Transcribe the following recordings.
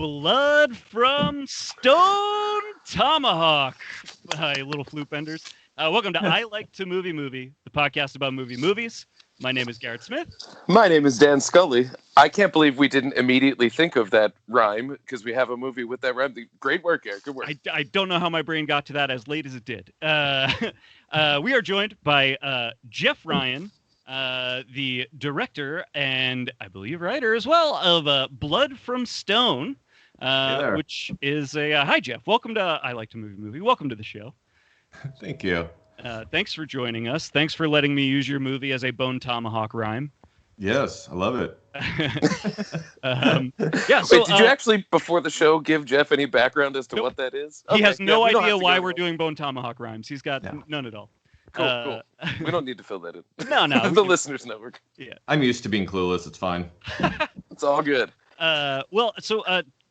Blood from Stone Tomahawk. Hi, little flute benders. Welcome to I Like to Movie, the podcast about movies. My name is Garrett Smith. My name is Dan Scully. I can't believe we didn't immediately think of that rhyme because we have a movie with that rhyme. Great work, Garrett. Good work. I don't know how my brain got to that as late as it did. We are joined by Geoff Ryan, the director and I believe writer as well of Blood from Stone, which is a hi Geoff. Welcome to I Like to Movie. Welcome to the show. Thank you. Thanks for joining us. Thanks for letting me use your movie as a bone tomahawk rhyme. Yes, I love it. Yeah. So, wait, did you actually before the show give Geoff any background as to what that is? He has no idea why we're doing bone tomahawk rhymes. He's got none at all. Cool. We don't need to fill that in. No. The listeners know. Yeah. I'm used to being clueless. It's fine. It's all good.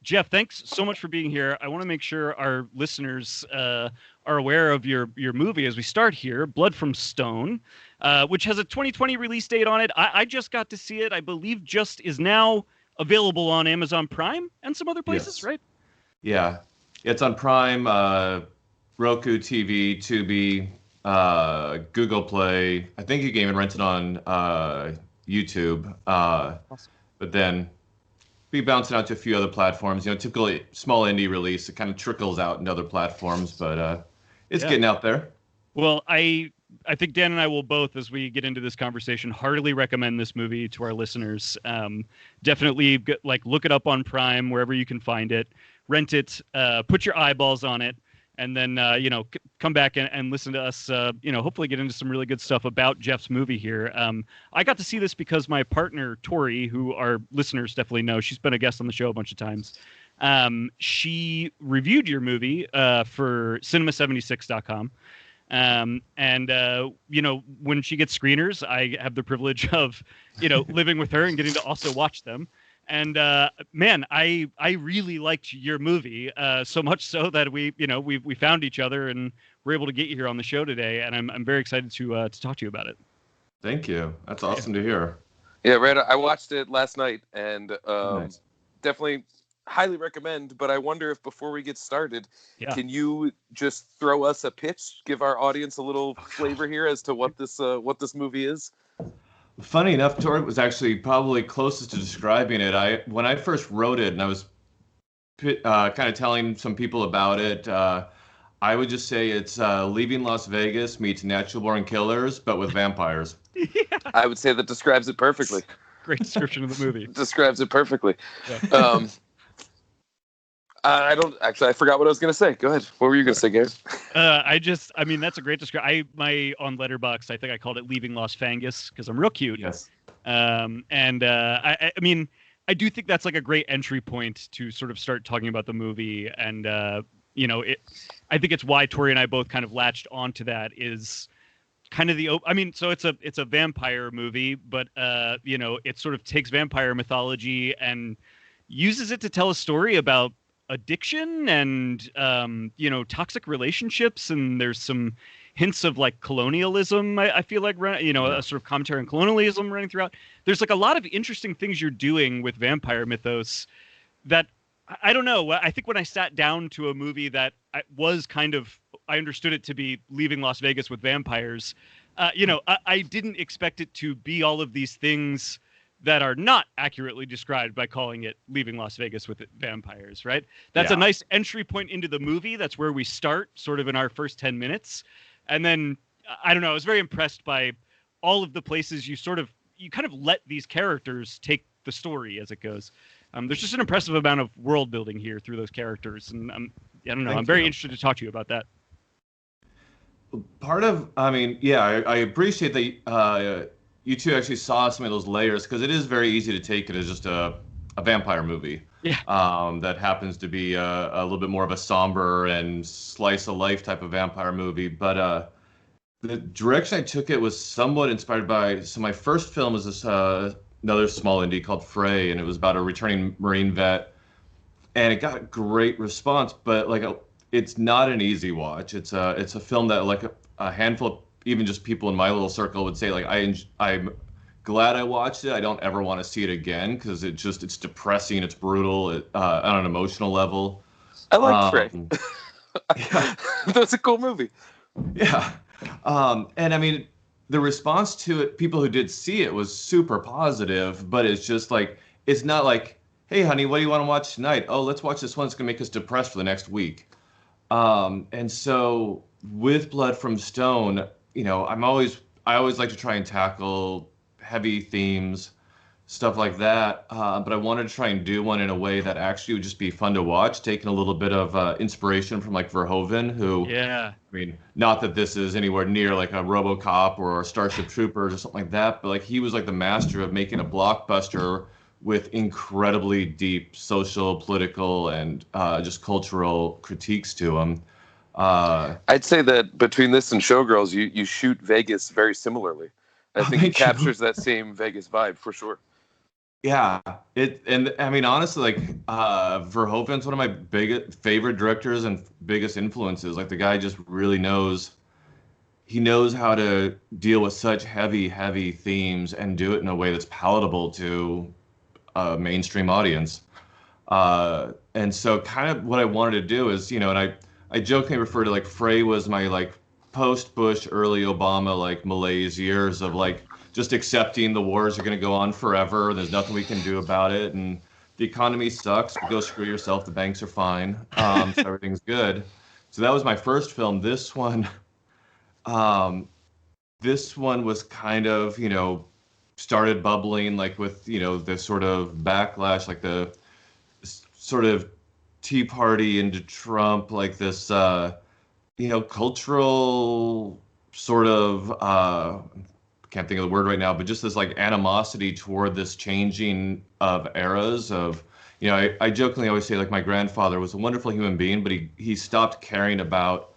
Geoff, thanks so much for being here. I want to make sure our listeners are aware of your movie as we start here, Blood from Stone, which has a 2020 release date on it. I just got to see it. I believe just is now available on Amazon Prime and some other places, right? Yeah. It's on Prime, Roku TV, Tubi, Google Play. I think you can even rent it on YouTube. Awesome. But then be bouncing out to a few other platforms. You know, typically small indie release. It kind of trickles out into other platforms, but it's getting out there. Well, I think Dan and I will both, as we get into this conversation, heartily recommend this movie to our listeners. Definitely, look it up on Prime, wherever you can find it. Rent it, put your eyeballs on it, and then, come back and listen to us, hopefully get into some really good stuff about Geoff's movie here. I got to see this because my partner, Tori, who our listeners definitely know, she's been a guest on the show a bunch of times. She reviewed your movie for cinema76.com. When she gets screeners, I have the privilege of, living with her and getting to also watch them. And man, I really liked your movie so much so that we found each other and we're able to get you here on the show today. And I'm very excited to talk to you about it. Thank you. That's awesome to hear. Yeah, right. I watched it last night and definitely highly recommend. But I wonder if before we get started, can you just throw us a pitch, give our audience a little flavor here as to what this movie is? Funny enough, Tori was actually probably closest to describing it. When I first wrote it, and I was kind of telling some people about it, I would just say it's Leaving Las Vegas meets Natural Born Killers, but with vampires. Yeah. I would say that describes it perfectly. Great description of the movie. Describes it perfectly. Yeah. I forgot what I was going to say. Go ahead. What were you going to say, Garrett? That's a great description. On Letterboxd, I think I called it Leaving Las Fangus because I'm real cute. Yes. I do think that's like a great entry point to sort of start talking about the movie. And, I think it's why Tori and I both kind of latched onto that is kind of so it's a vampire movie, but, it sort of takes vampire mythology and uses it to tell a story about addiction and toxic relationships, and there's some hints of like colonialism. I feel like a sort of commentary on colonialism running throughout. There's like a lot of interesting things you're doing with vampire mythos that I don't know. I think when I sat down to a movie that I understood it to be Leaving Las Vegas with vampires. I didn't expect it to be all of these things that are not accurately described by calling it Leaving Las Vegas with vampires, right? That's a nice entry point into the movie. That's where we start, sort of in our first 10 minutes. And then, I don't know, I was very impressed by all of the places you kind of let these characters take the story as it goes. There's just an impressive amount of world building here through those characters. And I don't know, I'm very interested to talk to you about that. I appreciate that you two actually saw some of those layers, because it is very easy to take it as just a vampire movie. Yeah. That happens to be a little bit more of a somber and slice of life type of vampire movie. But the direction I took it was somewhat inspired by. So my first film was this another small indie called Frey, and it was about a returning Marine vet, and it got a great response. But it's not an easy watch. It's a film that a handful of even just people in my little circle would say I glad I watched it. I don't ever want to see it again because it's depressing, it's brutal on an emotional level. I liked Frey. Yeah. That's a cool movie. Yeah. And I mean, the response to it, people who did see it was super positive, but it's just like, it's not like, hey, honey, what do you want to watch tonight? Oh, let's watch this one. It's going to make us depressed for the next week. And so with Blood from Stone, you know, I always like to try and tackle heavy themes, stuff like that. But I wanted to try and do one in a way that actually would just be fun to watch, taking a little bit of inspiration from like Verhoeven, who, Yeah. I mean, not that this is anywhere near like a RoboCop or Starship Troopers or something like that, but like he was like the master of making a blockbuster with incredibly deep social, political, and just cultural critiques to him. I'd say that between this and Showgirls, you shoot Vegas very similarly. I think it captures that same Vegas vibe for sure. Yeah, and I mean honestly, like Verhoeven's one of my biggest favorite directors and biggest influences. Like the guy just really knows. He knows how to deal with such heavy themes and do it in a way that's palatable to a mainstream audience. And so kind of what I wanted to do is, you know, and I jokingly refer to like Frey was my like post-Bush, early Obama, like malaise years of like just accepting the wars are going to go on forever. There's nothing we can do about it. And the economy sucks, but go screw yourself. The banks are fine. So everything's good. So that was my first film. Um, this one was kind of, you know, started bubbling like with, you know, the sort of backlash, like the sort of Tea Party into Trump, like this, you know, cultural sort of, can't think of the word right now, but just this like animosity toward this changing of eras of, you know, I jokingly always say like my grandfather was a wonderful human being, but he stopped caring about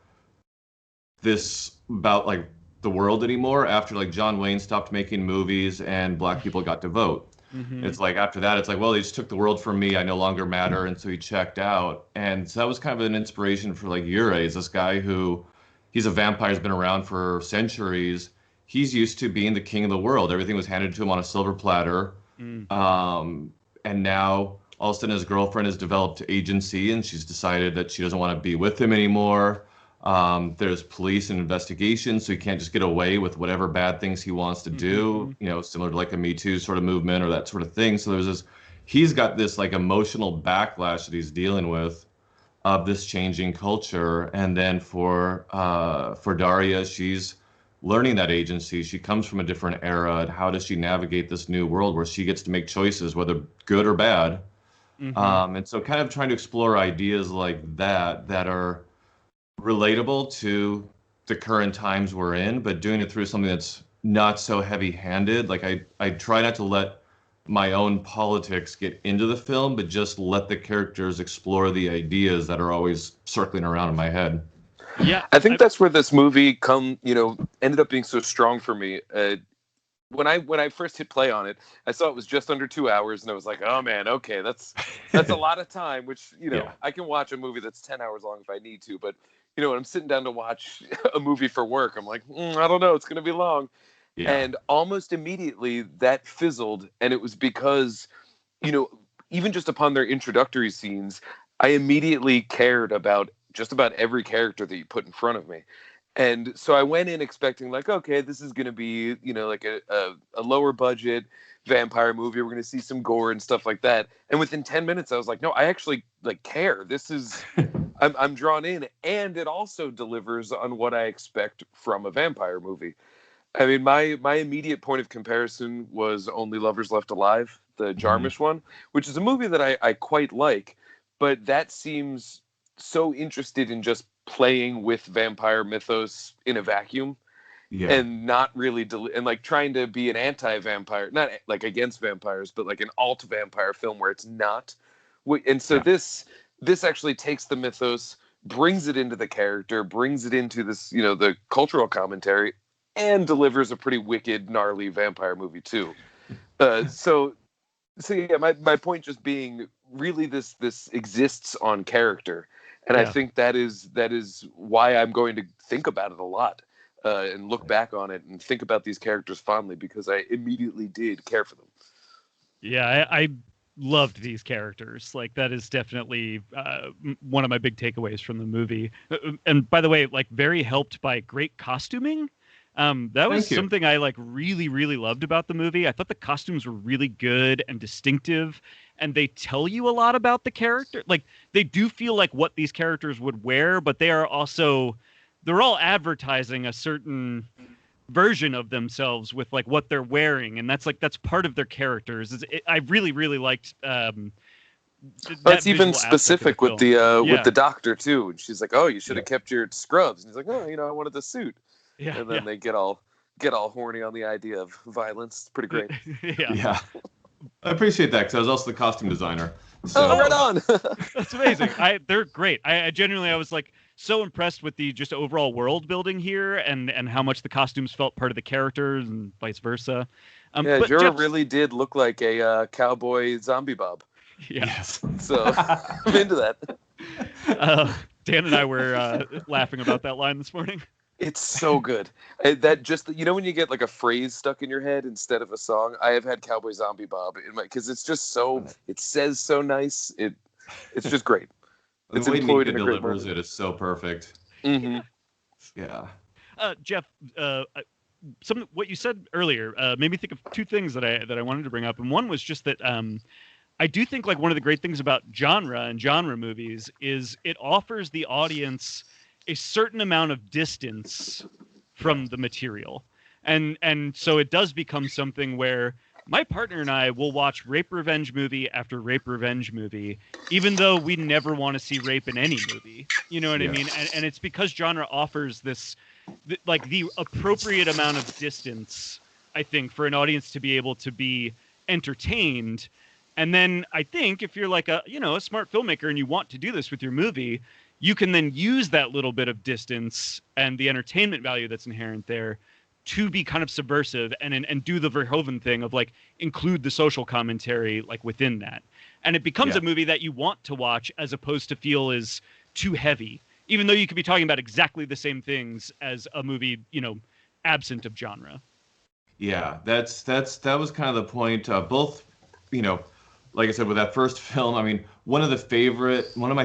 about like the world anymore after like John Wayne stopped making movies and black people got to vote. Mm-hmm. It's like after that, it's like, well, they just took the world from me. I no longer matter. And so he checked out. And so that was kind of an inspiration for like Yurei, this guy who he's a vampire, has been around for centuries. He's used to being the king of the world. Everything was handed to him on a silver platter. Mm. And now all of a sudden his girlfriend has developed agency and she's decided that she doesn't want to be with him anymore. There's police and investigations, so he can't just get away with whatever bad things he wants to do, you know, similar to like a Me Too sort of movement or that sort of thing. So he's got this like emotional backlash that he's dealing with of this changing culture. And then for Daria, she's learning that agency. She comes from a different era, and how does she navigate this new world where she gets to make choices, whether good or bad? And so kind of trying to explore ideas like that are relatable to the current times we're in, but doing it through something that's not so heavy-handed. Like I try not to let my own politics get into the film, but just let the characters explore the ideas that are always circling around in my head. Yeah, I think that's where this movie ended up being so strong for me. When I first hit play on it, I saw it was just under 2 hours, and I was like, oh man, okay, that's a lot of time. Which I can watch a movie that's 10 hours long if I need to, but when I'm sitting down to watch a movie for work, I'm like, I don't know, it's going to be long. Yeah. And almost immediately that fizzled, and it was because, even just upon their introductory scenes, I immediately cared about just about every character that you put in front of me. And so I went in expecting like, okay, this is going to be, like a lower budget vampire movie. We're going to see some gore and stuff like that. And within 10 minutes, I was like, no, I actually care. This is, I'm drawn in, and it also delivers on what I expect from a vampire movie. I mean, my immediate point of comparison was Only Lovers Left Alive, the Jarmusch one, which is a movie that I quite like, but that seems so interested in just playing with vampire mythos in a vacuum, and not really and like trying to be an anti-vampire, not like against vampires, but like an alt-vampire film where it's not. And so this actually takes the mythos, brings it into the character, brings it into this, the cultural commentary, and delivers a pretty wicked, gnarly vampire movie too. So yeah, my point just being really this exists on character. And I think that is why I'm going to think about it a lot. and look back on it and think about these characters fondly, because I immediately did care for them. Yeah, I loved these characters. Like, that is definitely one of my big takeaways from the movie. And by the way, like, very helped by great costuming. That was something I like really, really loved about the movie. I thought the costumes were really good and distinctive, and they tell you a lot about the character. Like, they do feel like what these characters would wear, but they're all advertising a certain version of themselves with like what they're wearing, and that's part of their characters. I really, really liked it's even specific with the doctor too. And she's like, "Oh, you should have kept your scrubs." And he's like, "Oh, I wanted the suit." Yeah, and then they get all horny on the idea of violence. It's pretty great. Yeah. I appreciate that, because I was also the costume designer. So. Oh, right on. That's amazing. They're great. I genuinely, I was like so impressed with the just overall world building here, and how much the costumes felt part of the characters and vice versa. But Jorah really did look like a cowboy zombie Bob. Yeah. Yes. So I'm into that. Dan and I were laughing about that line this morning. It's so good. That just, when you get like a phrase stuck in your head instead of a song, I have had Cowboy Zombie Bob in my, because it's just so, it says so nice. It's just great. It's employed in a great delivers it is so perfect. Mm-hmm. Yeah. Geoff, what you said earlier made me think of two things that I wanted to bring up, and one was just that I do think like one of the great things about genre and genre movies is it offers the audience a certain amount of distance from the material. And so it does become something where my partner and I will watch rape revenge movie after rape revenge movie, even though we never want to see rape in any movie. You know what I mean? And it's because genre offers this, like the appropriate amount of distance, I think, for an audience to be able to be entertained. And then I think if you're like a smart filmmaker and you want to do this with your movie, you can then use that little bit of distance and the entertainment value that's inherent there to be kind of subversive and do the Verhoeven thing of like include the social commentary like within that. And it becomes a movie that you want to watch as opposed to feel is too heavy, even though you could be talking about exactly the same things as a movie, absent of genre. Yeah, that was kind of the point. Both, like I said, with that first film, I mean, one of my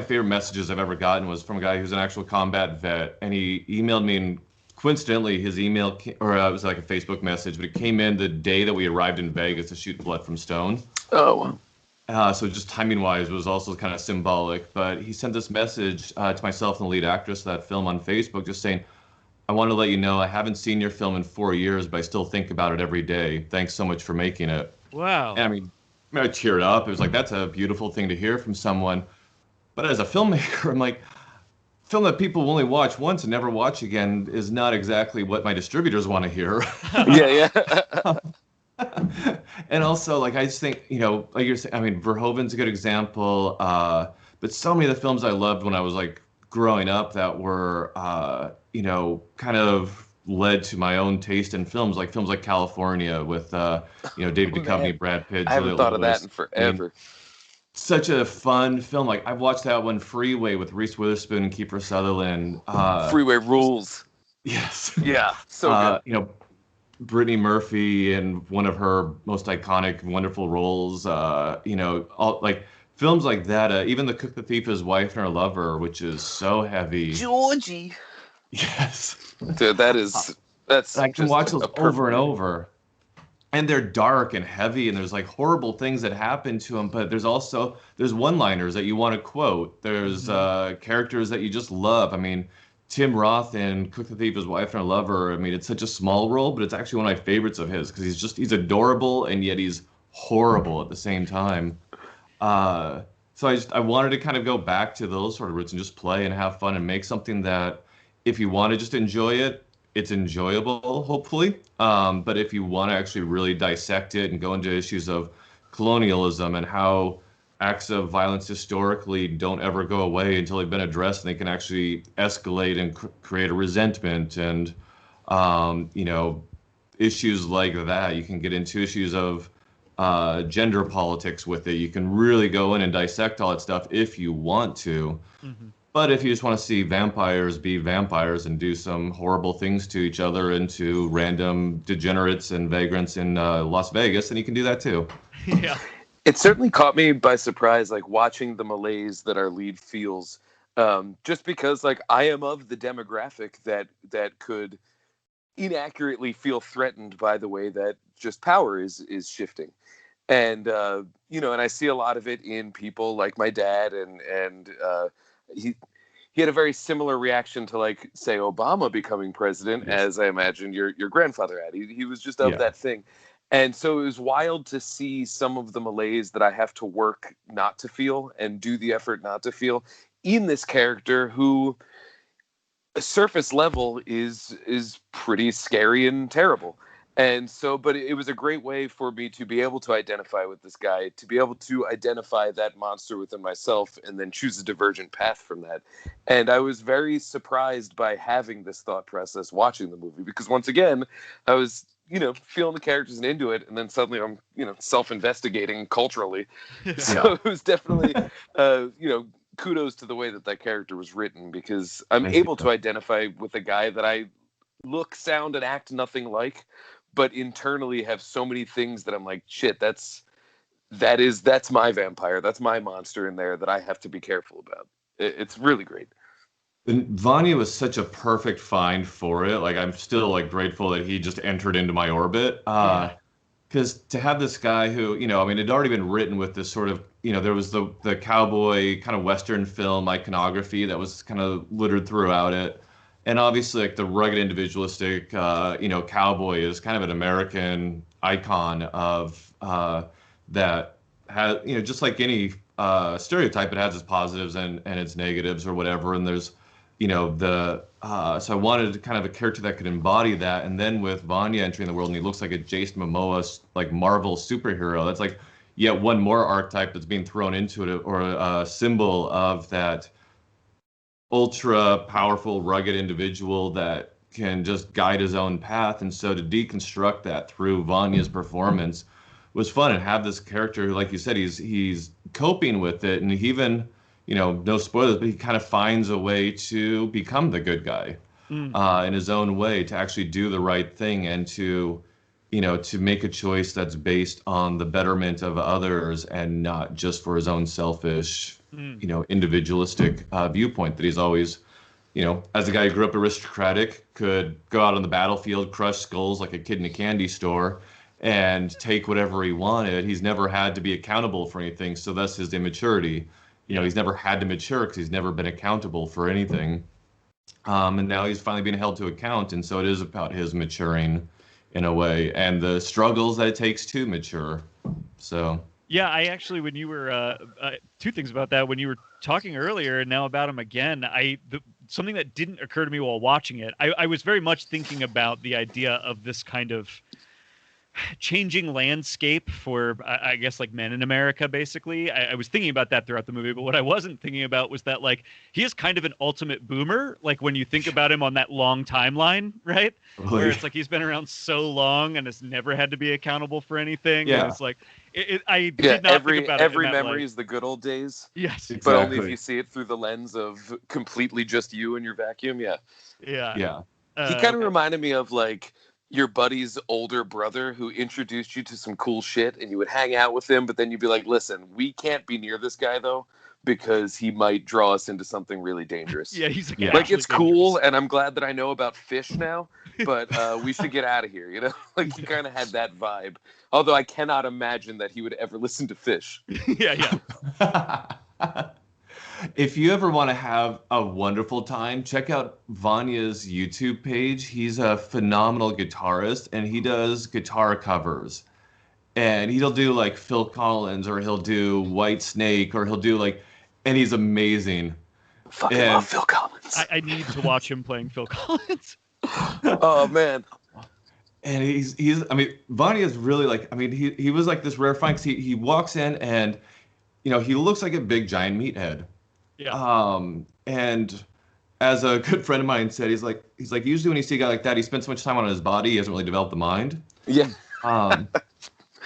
favorite messages I've ever gotten was from a guy who's an actual combat vet, and he emailed me, and coincidentally, his email it was like a Facebook message, but it came in the day that we arrived in Vegas to shoot Blood from Stone. Oh, wow. So just timing-wise, it was also kind of symbolic. But he sent this message to myself and the lead actress of that film on Facebook, just saying, "I want to let you know I haven't seen your film in 4 years, but I still think about it every day. Thanks so much for making it." Wow. And I mean, I cheered up. It was like, that's a beautiful thing to hear from someone. But as a filmmaker, I'm like, film that people will only watch once and never watch again is not exactly what my distributors want to hear. Yeah. And also, like, I just think, like you're saying, I mean, Verhoeven's a good example. But so many of the films I loved when I was like growing up that were, kind of led to my own taste in films like California with David Duchovny, Brad Pitt. I haven't thought of that in forever. I mean, such a fun film. Like, I've watched that one, Freeway, with Reese Witherspoon and Kiefer Sutherland. Freeway rules. Yes. Yeah. So good. Brittany Murphy in one of her most iconic, wonderful roles. All like films like that. Even The Cook, the Thief, His Wife, and Her Lover, which is so heavy. Georgie. Yes. Dude, that's I can watch those over and over, and they're dark and heavy, and there's like horrible things that happen to them, but there's one-liners that you want to quote. There's characters that you just love. I mean, Tim Roth in Cook, the Thief, His Wife, and Her Lover, I mean, it's such a small role, but it's actually one of my favorites of his, because he's adorable and yet he's horrible at the same time. So I wanted to kind of go back to those sort of roots and just play and have fun and make something that, if you want to just enjoy it, it's enjoyable, hopefully. But if you want to actually really dissect it and go into issues of colonialism and how acts of violence historically don't ever go away until they've been addressed, and they can actually escalate and create a resentment and, issues like that. You can get into issues of gender politics with it. You can really go in and dissect all that stuff if you want to. Mm-hmm. But if you just want to see vampires be vampires and do some horrible things to each other and to random degenerates and vagrants in Las Vegas, then you can do that too. Yeah. It certainly caught me by surprise, like watching the malaise that our lead feels, just because like I am of the demographic that could inaccurately feel threatened by the way that just power is shifting. And and I see a lot of it in people like my dad, and he had a very similar reaction to, like, say, Obama becoming president, Yes. as I imagine your grandfather had. He was just of that thing. And so it was wild to see some of the malaise that I have to work not to feel and do the effort not to feel in this character who, surface level, is pretty scary and terrible. And so, but it was a great way for me to be able to identify with this guy, to be able to identify that monster within myself, and then choose a divergent path from that. And I was very surprised by having this thought process watching the movie, because once again, I was, feeling the characters and into it, and then suddenly I'm, self-investigating culturally. So it was definitely, kudos to the way that character was written, because I'm able to identify with a guy that I look, sound, and act nothing like, but internally have so many things that I'm like, shit, that's my vampire, that's my monster in there that I have to be careful about. It's really great. And Vanya was such a perfect find for it. Like, I'm still like grateful that he just entered into my orbit. Because to have this guy who, it had already been written with this sort of, there was the cowboy kind of Western film iconography that was kind of littered throughout it. And obviously, like, the rugged, individualistic, cowboy is kind of an American icon of that has, just like any stereotype, it has its positives and its negatives or whatever. And there's, so I wanted kind of a character that could embody that. And then with Vanya entering the world, and he looks like a Jason Momoa, like, Marvel superhero. That's like yet one more archetype that's being thrown into it, or a symbol of that ultra powerful, rugged individual that can just guide his own path. And so to deconstruct that through Vanya's performance was fun, and have this character who, like you said, he's coping with it, and he even, no spoilers, but he kind of finds a way to become the good guy in his own way, to actually do the right thing, and to make a choice that's based on the betterment of others and not just for his own selfish individualistic viewpoint that he's always, as a guy who grew up aristocratic, could go out on the battlefield, crush skulls like a kid in a candy store, and take whatever he wanted. He's never had to be accountable for anything, so that's his immaturity. He's never had to mature because he's never been accountable for anything. And now he's finally being held to account, and so it is about his maturing in a way, and the struggles that it takes to mature. So... Yeah, I actually, when you were, two things about that. When you were talking earlier, and now about him again, something that didn't occur to me while watching it, I was very much thinking about the idea of this kind of changing landscape for, I guess, like, men in America, basically. I was thinking about that throughout the movie, but what I wasn't thinking about was that, like, he is kind of an ultimate boomer, like, when you think about him on that long timeline, right? Really? Where it's like he's been around so long and has never had to be accountable for anything. Yeah. And it's like, I did not think about it. Every memory is the good old days. Yes. Exactly. But only if you see it through the lens of completely just you and your vacuum. Yeah. Yeah. He kind of reminded me of, like, your buddy's older brother who introduced you to some cool shit, and you would hang out with him, but then you'd be like, listen, we can't be near this guy, though, because he might draw us into something really dangerous. Yeah, he's like, like, it's cool, and I'm glad that I know about fish now, but we should get out of here, Like, he kind of had that vibe. Although I cannot imagine that he would ever listen to Fish. Yeah. If you ever want to have a wonderful time, check out Vanya's YouTube page. He's a phenomenal guitarist, and he does guitar covers. And he'll do, like, Phil Collins, or he'll do White Snake, or he'll do, like, and he's amazing. Fucking love Phil Collins. I need to watch him playing Phil Collins. Oh, man. And Vanya's really, like, he was like this rare find, because he walks in and, he looks like a big giant meathead. Yeah. And as a good friend of mine said, he's like, usually when you see a guy like that, he spends so much time on his body, he hasn't really developed the mind. Yeah.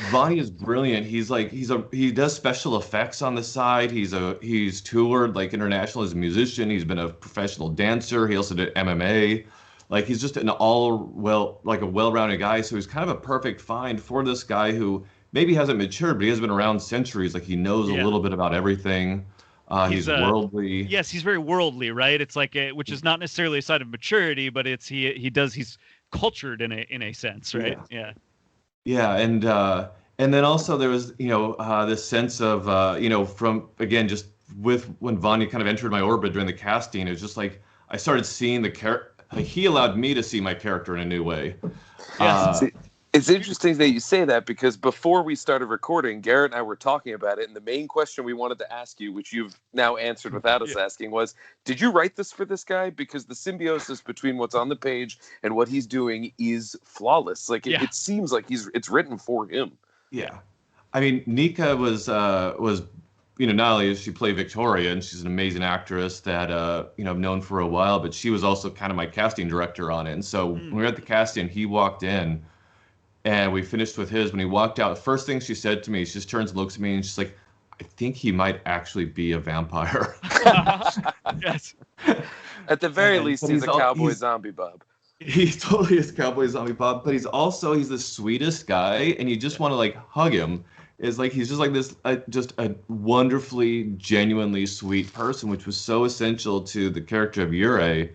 Vonnie is brilliant. He does special effects on the side. He's toured like international as a musician. He's been a professional dancer. He also did MMA. Like he's just a well-rounded guy. So he's kind of a perfect find for this guy who maybe hasn't matured, but he has been around centuries. Like he knows a little bit about everything. He's worldly. Yes, he's very worldly, right? It's like which is not necessarily a sign of maturity, but he's cultured in a sense, right? Yeah. Yeah, and then also there was this sense of from again just with when Vanya kind of entered my orbit during the casting, it was just like I started seeing the character. Like, he allowed me to see my character in a new way. Yes. It's interesting that you say that, because before we started recording, Garrett and I were talking about it, and the main question we wanted to ask you, which you've now answered without us asking, was, did you write this for this guy? Because the symbiosis between what's on the page and what he's doing is flawless. Like it seems like it's written for him. Yeah, I mean, Nika was not only does she play Victoria, and she's an amazing actress that I've known for a while, but she was also kind of my casting director on it. And so when we were at the casting, he walked in. And we finished with his. When he walked out, the first thing she said to me, she just turns and looks at me, and she's like, I think he might actually be a vampire. Yes. At the very least, he's a cowboy zombie Bob. He totally is cowboy zombie Bob, but he's the sweetest guy, and you just want to like hug him. It's like he's just like this, just a wonderfully, genuinely sweet person, which was so essential to the character of Yurei,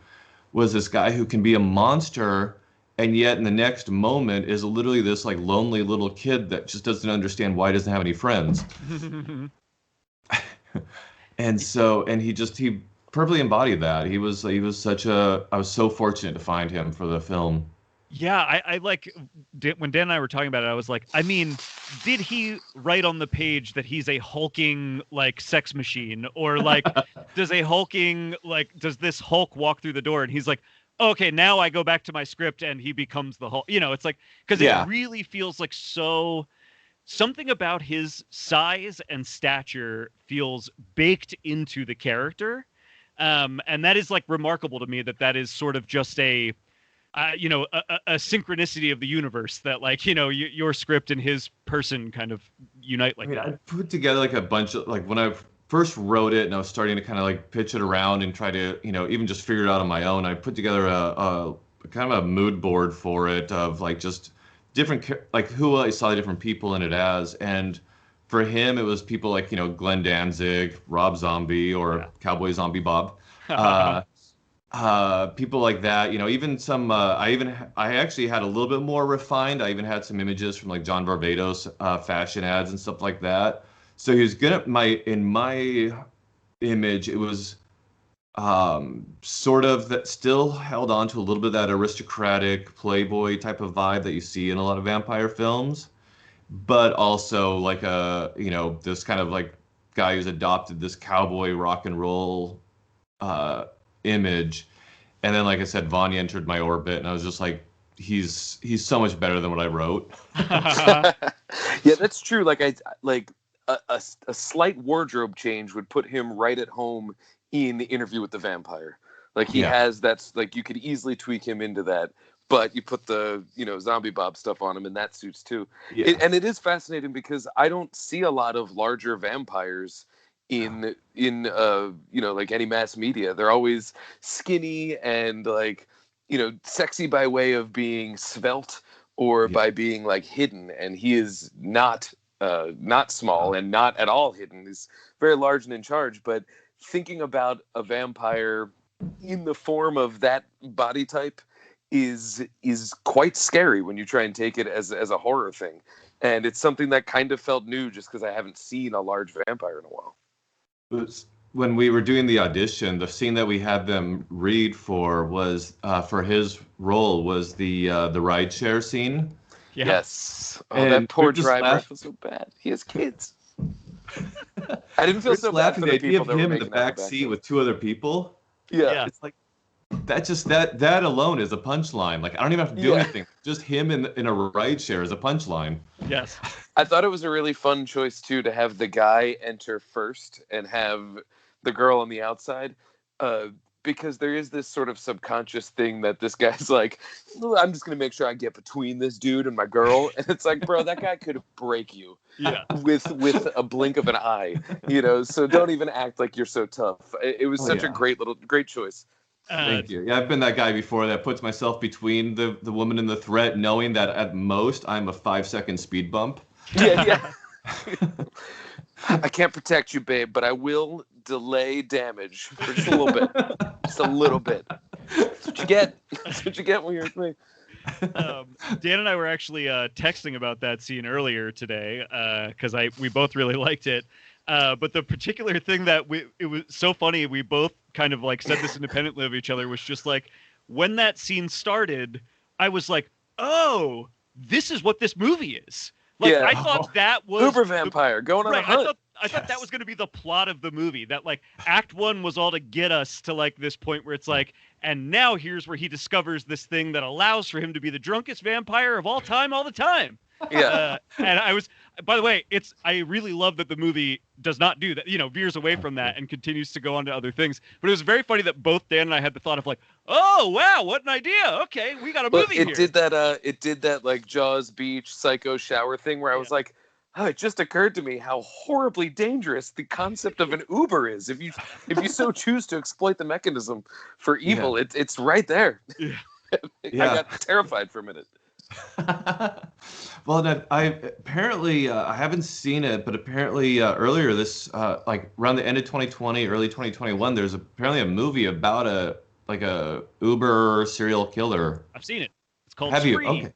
was this guy who can be a monster, and yet in the next moment is literally this like lonely little kid that just doesn't understand why he doesn't have any friends. And he perfectly embodied that. I was so fortunate to find him for the film. Yeah, I like when Dan and I were talking about it, I was like, I mean, did he write on the page that he's a hulking like sex machine, or like does this Hulk walk through the door and he's like, okay, now I go back to my script and he becomes the Hulk. It's like, because it really feels like something about his size and stature feels baked into the character. And that is like remarkable to me that is sort of just a synchronicity of the universe that like, your script and his person kind of unite like that. I put together like a bunch of like when I first wrote it and I was starting to kind of like pitch it around and try to, even just figure it out on my own. I put together a kind of a mood board for it of like just different, like who I saw the different people in it as. And for him, it was people like, Glenn Danzig, Rob Zombie, or Cowboy Zombie Bob. People like that, even some, I actually had a little bit more refined. I even had some images from like John Varvatos fashion ads and stuff like that. So he was good at in my image, it was sort of that still held on to a little bit of that aristocratic playboy type of vibe that you see in a lot of vampire films, but also like this kind of like guy who's adopted this cowboy rock and roll image. And then, like I said, Vanya entered my orbit, and I was just like, he's so much better than what I wrote. Yeah, that's true. Like a slight wardrobe change would put him right at home in the Interview with the Vampire. Like he has that's like you could easily tweak him into that, but you put the Zombie Bob stuff on him and that suits too. Yeah. And it is fascinating because I don't see a lot of larger vampires in like any mass media. They're always skinny and like sexy by way of being svelte or by being like hidden, and he is not small and not at all hidden. He's very large and in charge. But thinking about a vampire in the form of that body type is quite scary when you try and take it as a horror thing. And it's something that kind of felt new just because I haven't seen a large vampire in a while. When we were doing the audition, the scene that we had them read for was for his role was the rideshare scene. Yeah. Yes. Oh, and that poor driver was so bad. He has kids. I didn't feel so bad for the people that were him in the back seat with two other people. Yeah. It's like that alone is a punchline. Like I don't even have to do anything. Just him in a rideshare is a punchline. Yes. I thought it was a really fun choice too to have the guy enter first and have the girl on the outside. because there is this sort of subconscious thing that this guy's like, I'm just going to make sure I get between this dude and my girl. And it's like, bro, that guy could break you with a blink of an eye, so don't even act like you're so tough. It was such a great choice. Thank you. Yeah, I've been that guy before that puts myself between the woman and the threat, knowing that at most I'm a 5-second speed bump. Yeah. I can't protect you, babe, but I will delay damage for just a little bit. Just a little bit. That's what you get. That's what you get when you're with me. Dan and I were actually texting about that scene earlier today because we both really liked it. But the particular thing that it was so funny, we both kind of like said this independently of each other, was just like when that scene started, I was like, oh, this is what this movie is. Like I thought that was Uber vampire going on a hunt. I thought that was going to be the plot of the movie. That like Act 1 was all to get us to like this point where it's like, and now here's where he discovers this thing that allows for him to be the drunkest vampire of all time, all the time. Yeah. And I was, by the way, I really love that the movie does not do that, veers away from that and continues to go on to other things. But it was very funny that both Dan and I had the thought of like, oh, wow, what an idea. Okay, we got a movie here. It did that like Jaws beach psycho shower thing where I was like, oh, it just occurred to me how horribly dangerous the concept of an Uber is. If you so choose to exploit the mechanism for evil, it's right there. Yeah. I got terrified for a minute. Well, I haven't seen it, but apparently earlier this, like around the end of 2020, early 2021, there's apparently a movie about a Uber serial killer. I've seen it. It's called Have Spree. you? Okay.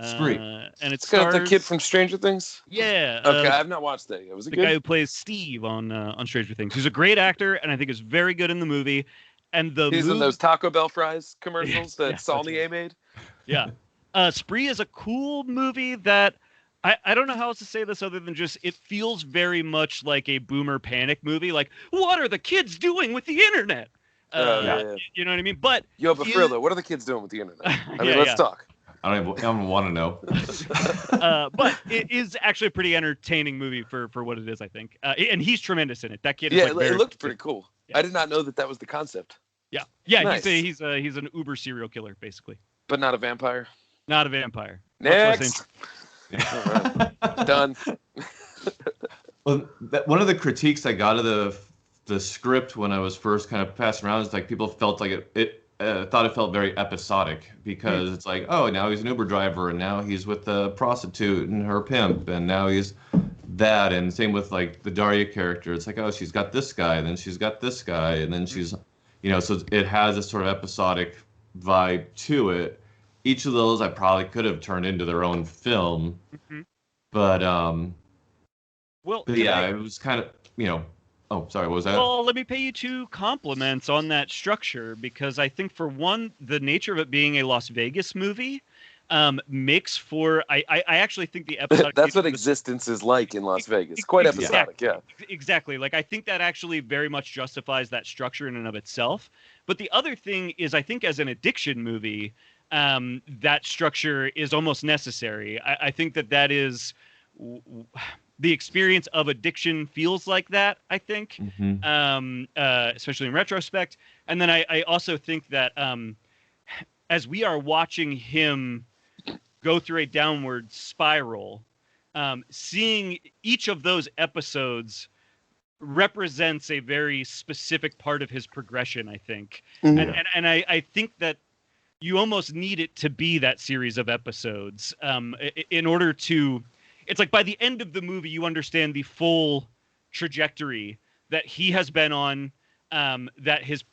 Spree. And it got stars the kid from Stranger Things. Yeah. Okay, I've not watched that yet. Was it the good? guy who plays Steve on Stranger Things. He's a great actor, and I think is very good in the movie. And he's in those Taco Bell fries commercials that Saulnier made. Yeah. Spree is a cool movie that I don't know how else to say this other than just it feels very much like a boomer panic movie. Like, what are the kids doing with the internet? You know what I mean? But but Frillo, what are the kids doing with the internet? I mean, let's talk. I don't want to know. But it is actually a pretty entertaining movie for what it is, I think. And he's tremendous in it. That kid. Yeah, it looked pretty cool. Yeah. I did not know that was the concept. Yeah. Nice. He's an Uber serial killer, basically. But not a vampire. Not a vampire. Next. All right. Done. Well, one of the critiques I got of the script when I was first kind of passing around is like people felt like thought it felt very episodic because it's like, oh, now he's an Uber driver and now he's with a prostitute and her pimp and now he's that, and same with like the Daria character. It's like, oh, she's got this guy and then she's got this guy and then she's, so it has this sort of episodic vibe to it. Each of those I probably could have turned into their own film, but it was kind of, Oh, sorry, what was that? Well, let me pay you 2 compliments on that structure, because I think, for one, the nature of it being a Las Vegas movie makes for... I actually think the episodic... That's what existence is like in Las Vegas. Quite episodic, yeah. Exactly. Like, I think that actually very much justifies that structure in and of itself. But the other thing is, I think as an addiction movie, that structure is almost necessary. I think that is... The experience of addiction feels like that, I think, especially in retrospect. And then I also think that as we are watching him go through a downward spiral, seeing each of those episodes represents a very specific part of his progression, I think. And I think that you almost need it to be that series of episodes in order to... It's like by the end of the movie, you understand the full trajectory that he has been on, that his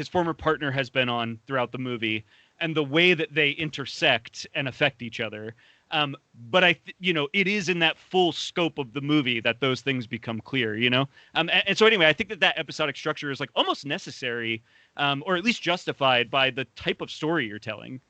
former partner has been on throughout the movie, and the way that they intersect and affect each other. But it is in that full scope of the movie that those things become clear, And so anyway, I think that episodic structure is like almost necessary, or at least justified by the type of story you're telling.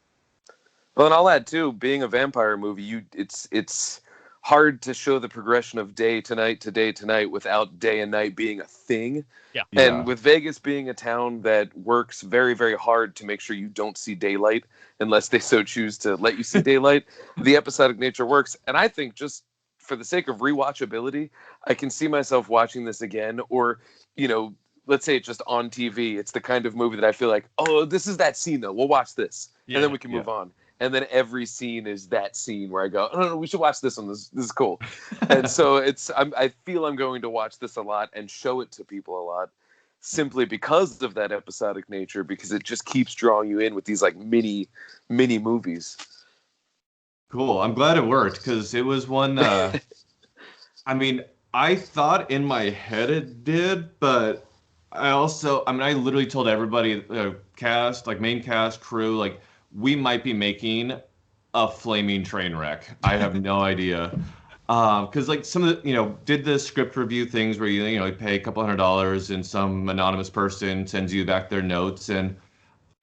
Well, and I'll add too, being a vampire movie, it's hard to show the progression of day to night to day to night without day and night being a thing. Yeah. And with Vegas being a town that works very, very hard to make sure you don't see daylight unless they so choose to let you see daylight, the episodic nature works. And I think just for the sake of rewatchability, I can see myself watching this again, or, let's say it's just on TV, it's the kind of movie that I feel like, oh, this is that scene though. We'll watch this, and then we can move on. And then every scene is that scene where I go, oh, no, we should watch this one. This is cool. And so I feel I'm going to watch this a lot and show it to people a lot, simply because of that episodic nature, because it just keeps drawing you in with these like mini movies. Cool. I'm glad it worked, because it was one. I mean, I thought in my head it did, but I literally told everybody, cast, like main cast, crew, like, we might be making a flaming train wreck. I have no idea. Because like some of the, did the script review things where you pay a couple $100 and some anonymous person sends you back their notes. And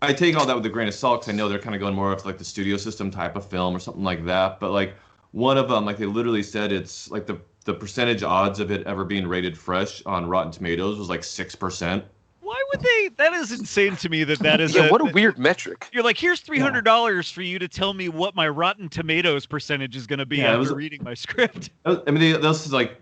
I take all that with a grain of salt, because I know they're kind of going more of like the studio system type of film or something like that. But like one of them, like they literally said it's like the percentage odds of it ever being rated fresh on Rotten Tomatoes was like 6%. Why would they? That is insane to me. That is what a weird metric. You're like, here's $300 for you to tell me what my Rotten Tomatoes percentage is going to be after reading my script. I mean, those like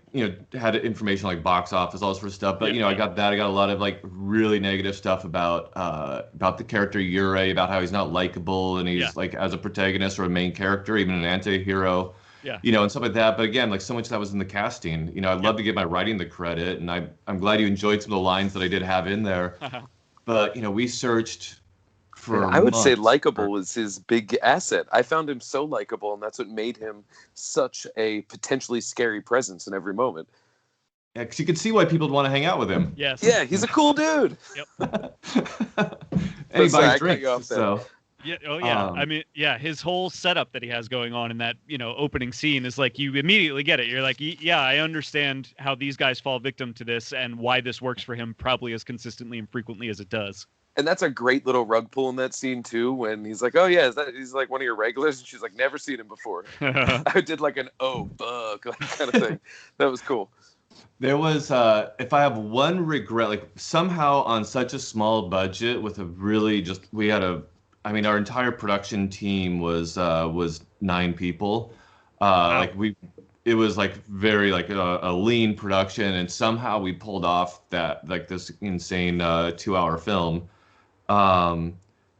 had information like box office, all this sort of stuff. But I got that. I got a lot of like really negative stuff about the character Yurei, about how he's not likable, and he's like as a protagonist or a main character, even an anti-hero. And stuff like that. But again, like so much of that was in the casting. I'd love to give my writing the credit, and I'm glad you enjoyed some of the lines that I did have in there. But we searched for. I would say likable was his big asset. I found him so likable, and that's what made him such a potentially scary presence in every moment. Yeah, because you could see why people would want to hang out with him. Yes. Yeah, he's a cool dude. Yep. And he buys drinks. So. Yeah. Oh, yeah. I mean, his whole setup that he has going on in that, opening scene is like you immediately get it. You're like, yeah, I understand how these guys fall victim to this and why this works for him probably as consistently and frequently as it does. And that's a great little rug pull in that scene too, when he's like, oh yeah, he's like one of your regulars, and she's like, never seen him before. I did like an bug like kind of thing. That was cool. There was, if I have one regret, like somehow on such a small budget with a really our entire production team was 9 people. Wow. It was like very like a lean production, and somehow we pulled off that like this insane 2-hour film.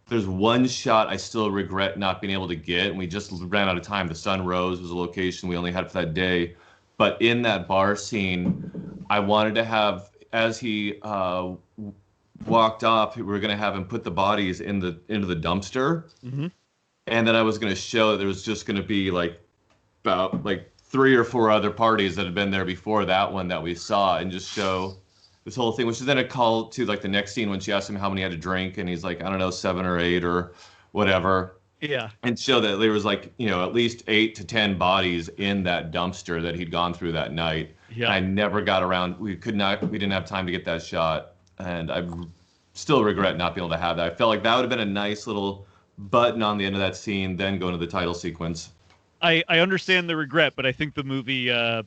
There's one shot I still regret not being able to get, and we just ran out of time. The sun rose was a location we only had for that day, but in that bar scene, I wanted to have, as he walked off, we were going to have him put the bodies into the dumpster, and then I was going to show that there was just going to be like about like 3 or 4 other parties that had been there before that one that we saw, and just show this whole thing, which is then a call to like the next scene when she asked him how many he had to drink, and he's like, I don't know, 7 or 8 or whatever. Yeah. And show that there was like at least 8 to 10 bodies in that dumpster that he'd gone through that night. Yeah. And I never got around. We didn't have time to get that shot. And I still regret not being able to have that. I felt like that would have been a nice little button on the end of that scene, then go into the title sequence. I understand the regret, but I think the movie, I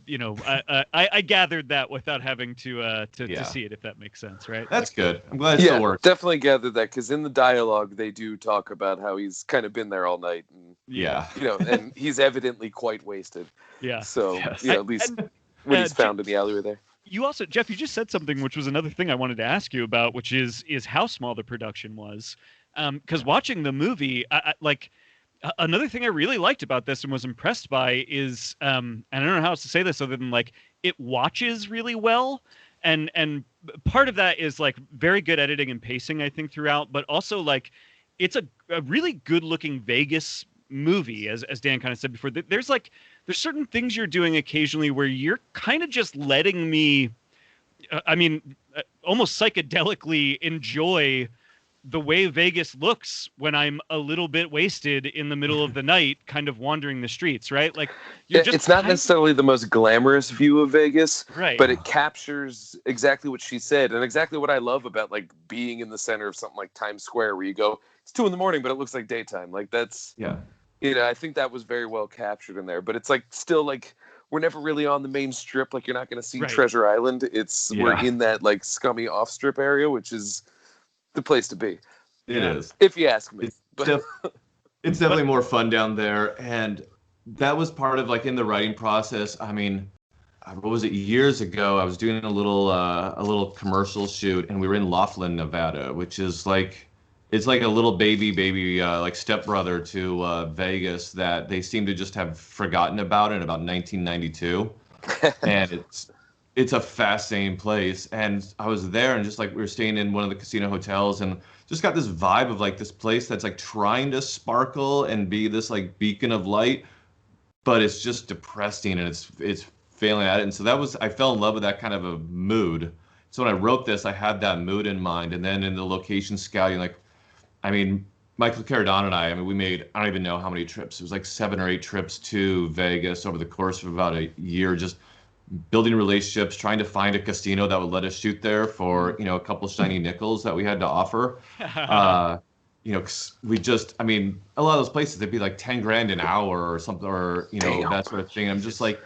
gathered that without having to see it, if that makes sense, right? That's good. I'm glad it still worked. Definitely gathered that, because in the dialogue they do talk about how he's kind of been there all night, and and he's evidently quite wasted. Yeah. So at least when he's found in the alleyway there. You also, Geoff, you just said something which was another thing I wanted to ask you about, which is how small the production was. Because watching the movie, another thing I really liked about this and was impressed by is, and I don't know how else to say this other than like, it watches really well. And part of that is like very good editing and pacing, I think, throughout, but also like it's a really good looking Vegas movie, as Dan kind of said before. There's certain things you're doing occasionally where you're kind of just letting me, almost psychedelically enjoy the way Vegas looks when I'm a little bit wasted in the middle of the night, kind of wandering the streets, right? Like, it's not necessarily the most glamorous view of Vegas, right? But it captures exactly what she said, and exactly what I love about like being in the center of something like Times Square, where you go, it's 2 a.m, but it looks like daytime. Like that's, I think that was very well captured in there. But it's like still like we're never really on the main strip. Like you're not going to see Treasure Island. We're in that like scummy off strip area, which is the place to be. It is, if you ask me. It's definitely more fun down there, and that was part of like in the writing process. I mean, what was it, years ago, I was doing a little commercial shoot, and we were in Laughlin, Nevada, which is like, it's like a little baby like stepbrother to Vegas that they seem to just have forgotten about in about 1992. And it's a fascinating place. And I was there, and just like we were staying in one of the casino hotels, and just got this vibe of like this place that's like trying to sparkle and be this like beacon of light, but it's just depressing, and it's failing at it. And so I fell in love with that kind of a mood. So when I wrote this, I had that mood in mind. And then in the location scouting, like, I mean, Michael Caradon and I mean, we made, I don't even know how many trips. It was like 7 or 8 trips to Vegas over the course of about a year, just building relationships, trying to find a casino that would let us shoot there for, a couple shiny nickels that we had to offer. 'Cause we just, I mean, a lot of those places, they'd be like 10 grand an hour or something, or, that sort of thing. I'm just like,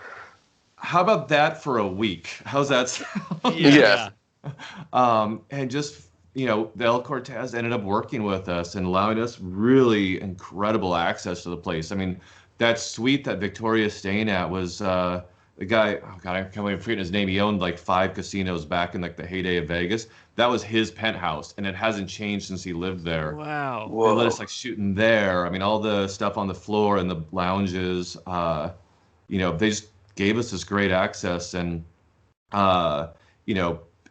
how about that for a week? How's that sound? Yeah. And just, the El Cortez ended up working with us and allowing us really incredible access to the place. I mean, that suite that Victoria's staying at was the guy, oh God, I can't even forget his name. He owned like 5 casinos back in like the heyday of Vegas. That was his penthouse, and it hasn't changed since he lived there. Wow. They let us like shooting there. I mean, all the stuff on the floor and the lounges, they just gave us this great access. And,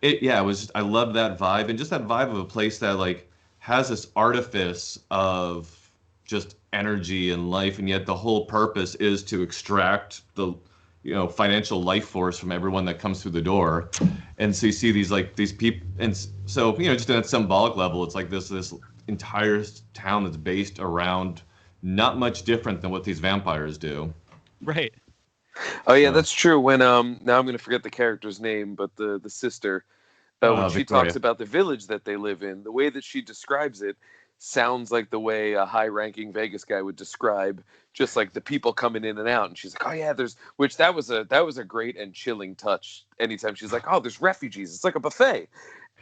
it was just, I love that vibe, and just that vibe of a place that like has this artifice of just energy and life, and yet the whole purpose is to extract the financial life force from everyone that comes through the door. And so you see these people, and so just at a symbolic level, it's like this entire town that's based around not much different than what these vampires do. Right. Oh yeah, that's true. When now I'm going to forget the character's name, but the sister, when she Victoria talks about the village that they live in, the way that she describes it sounds like the way a high-ranking Vegas guy would describe just like the people coming in and out. And she's like, "Oh yeah, that was a great and chilling touch." Anytime she's like, "Oh, there's refugees. It's like a buffet,"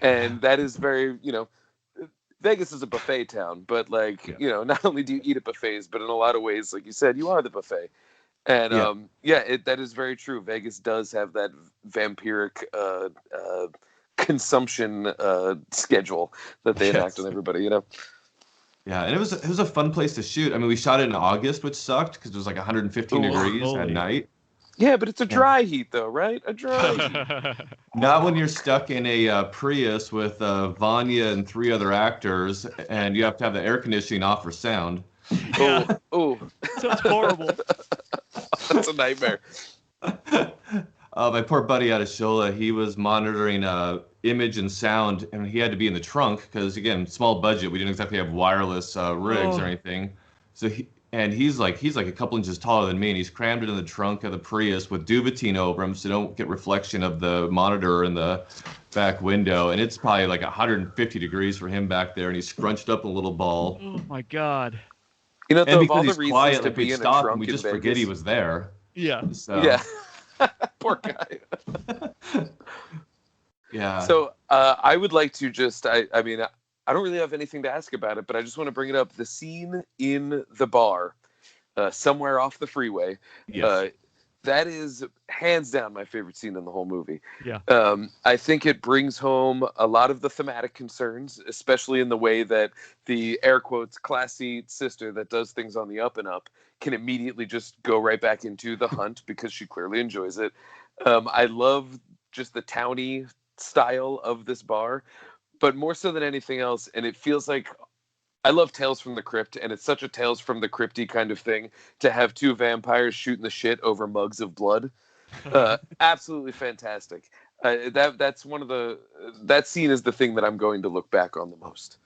and that is very, Vegas is a buffet town, but like, not only do you eat at buffets, but in a lot of ways, like you said, you are the buffet. And that is very true. Vegas does have that vampiric consumption schedule that they enact on everybody. Yeah, and it was a fun place to shoot. I mean, we shot it in August, which sucked because it was like 115 degrees at night. Yeah, but it's a dry heat, though, right? A dry heat. Not when you're stuck in a Prius with Vanya and 3 other actors, and you have to have the air conditioning off for sound. Oh, sounds horrible. That's a nightmare. My poor buddy out of Shola, he was monitoring image and sound, and he had to be in the trunk because, again, small budget. We didn't exactly have wireless rigs or anything. So he's like a couple inches taller than me, and he's crammed it in the trunk of the Prius with Duvetine over him so don't get reflection of the monitor in the back window. And it's probably like 150 degrees for him back there, and he's scrunched up a little ball. Oh my God. And because he's quiet, like we'd stop and we just forget he was there. Yeah. So. Yeah. Poor guy. Yeah. So I would like to just, I mean, I don't really have anything to ask about it, but I just want to bring it up. The scene in the bar, somewhere off the freeway, yes. That is hands down my favorite scene in the whole movie. Yeah. I think it brings home a lot of the thematic concerns, especially in the way that the air quotes classy sister that does things on the up and up can immediately just go right back into the hunt because she clearly enjoys it. I love just the towny style of this bar, but more so than anything else, and it feels like I love Tales from the Crypt, and it's such a Tales from the Crypty kind of thing to have 2 vampires shooting the shit over mugs of blood. Absolutely fantastic. That's one of that scene is the thing that I'm going to look back on the most.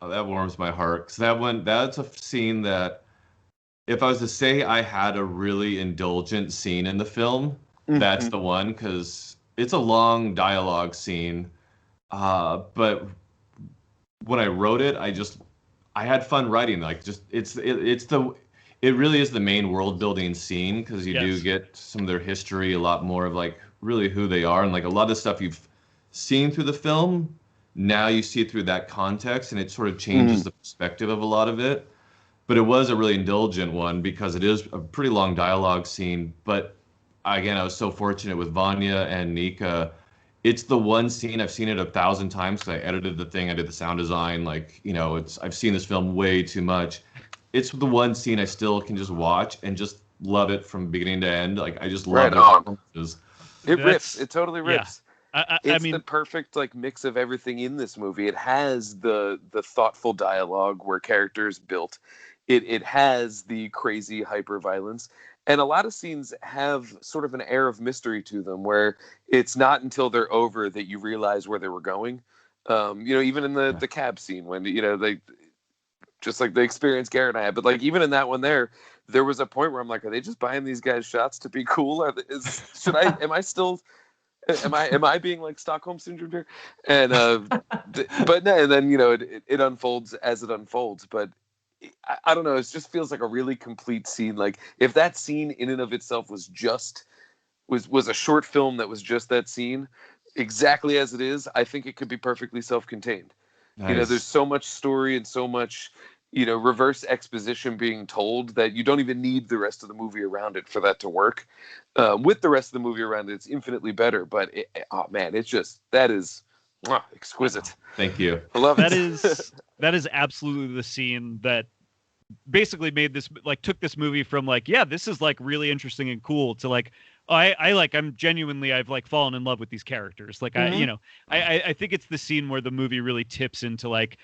Oh, that warms my heart. 'Cause that's a scene that if I was to say I had a really indulgent scene in the film, that's the one, because it's a long dialogue scene. But when I wrote it, I had fun writing. Like, just it really is the main world building scene, because you do get some of their history, a lot more of like really who they are, and like a lot of stuff you've seen through the film. Now you see it through that context, and it sort of changes the perspective of a lot of it. But it was a really indulgent one because it is a pretty long dialogue scene. But again, I was so fortunate with Vanya and Nika. It's the one scene I've seen it 1,000 times because I edited the thing, I did the sound design. Like, you know, I've seen this film way too much. It's the one scene I still can just watch and just love it from beginning to end. Like, I just love Right on. performances. It rips. It totally rips. Yeah. It's the perfect like mix of everything in this movie. It has the thoughtful dialogue where characters built. It has the crazy hyper violence, and a lot of scenes have sort of an air of mystery to them, where it's not until they're over that you realize where they were going. You know, even in the cab scene when you know they just like the experience Garrett and I had, but like even in that one there was a point where I'm like, are they just buying these guys shots to be cool? Am I being like Stockholm syndrome here? And but no, and then you know it unfolds as it unfolds. But I don't know. It just feels like a really complete scene. Like if that scene in and of itself was a short film that was just that scene, exactly as it is, I think it could be perfectly self-contained. Nice. You know, there's so much story and so much, you know, reverse exposition being told that you don't even need the rest of the movie around it for that to work. With the rest of the movie around it, it's infinitely better. But oh man, it's just that is exquisite. Thank you. I love it. That is absolutely the scene that basically made this, like, took this movie from like, yeah, this is like really interesting and cool to like, I've like fallen in love with these characters. Like I think it's the scene where the movie really tips into like,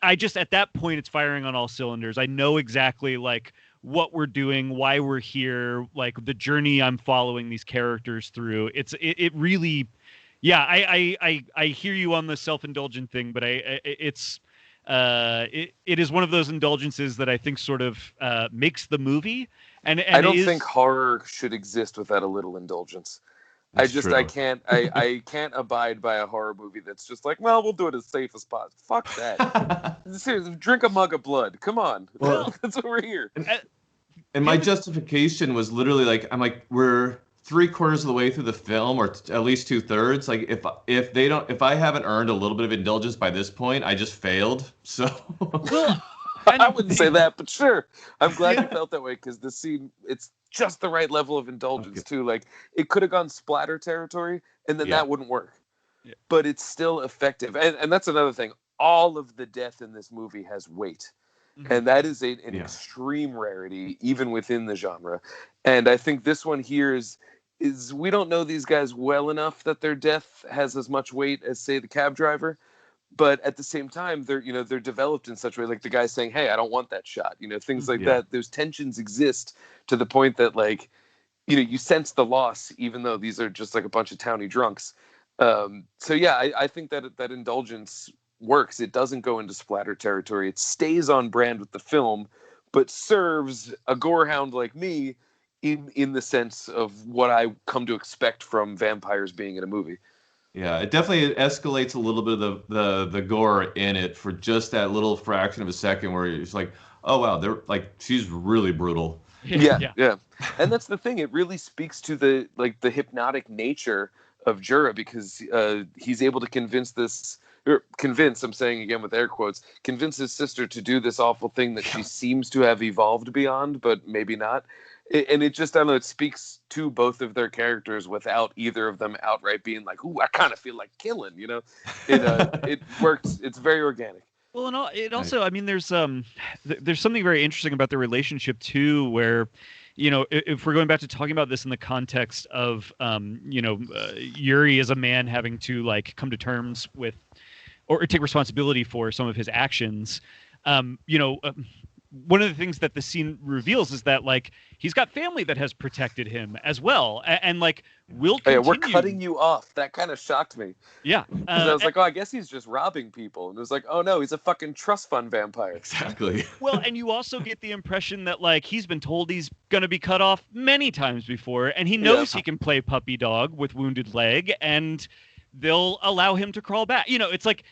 I just at that point it's firing on all cylinders. I know exactly like what we're doing, why we're here, like the journey I'm following these characters through. It really, yeah. I hear you on the self-indulgent thing, but it is one of those indulgences that I think sort of makes the movie. And I don't think horror should exist without a little indulgence. I can't abide by a horror movie that's just like, well, we'll do it as safe as possible. Fuck that. Seriously, drink a mug of blood. Come on. Well, that's what we're here. And my justification was literally like, I'm like, we're 3/4 of the way through the film, or at least 2/3. Like if I haven't earned a little bit of indulgence by this point, I just failed. So I wouldn't say that, but sure. I'm glad you felt that way because the scene, it's just the right level of indulgence too. Like it could have gone splatter territory and then that wouldn't work. Yeah. But it's still effective. And that's another thing. All of the death in this movie has weight. Mm-hmm. And that is an extreme rarity even within the genre. And I think this one here is we don't know these guys well enough that their death has as much weight as say the cab driver. But at the same time, they're developed in such a way, like the guy saying, hey, I don't want that shot, things like that. Those tensions exist to the point that, like, you sense the loss, even though these are just like a bunch of towny drunks. So yeah, I think that indulgence works. It doesn't go into splatter territory. It stays on brand with the film, but serves a gorehound like me in the sense of what I come to expect from vampires being in a movie. Yeah, it definitely escalates a little bit of the gore in it for just that little fraction of a second where it's like, oh wow, they're like, she's really brutal. Yeah. And that's the thing. It really speaks to the hypnotic nature of Jura because he's able to convince, I'm saying again with air quotes, convince his sister to do this awful thing that she seems to have evolved beyond, but maybe not. And it just, I don't know, it speaks to both of their characters without either of them outright being like, ooh, I kind of feel like killing, It works. It's very organic. Well, and it also, I mean, there's something very interesting about their relationship too, where, if we're going back to talking about this in the context of, Yuri as a man having to like come to terms with or take responsibility for some of his actions, one of the things that the scene reveals is that like he's got family that has protected him as well, and like will continue. We're cutting you off. That kind of shocked me. Yeah, I was like, I guess he's just robbing people, and it was like, oh no, he's a fucking trust fund vampire. Exactly. Well, and you also get the impression that like he's been told he's gonna be cut off many times before, and he knows he can play puppy dog with wounded leg, and they'll allow him to crawl back. It's like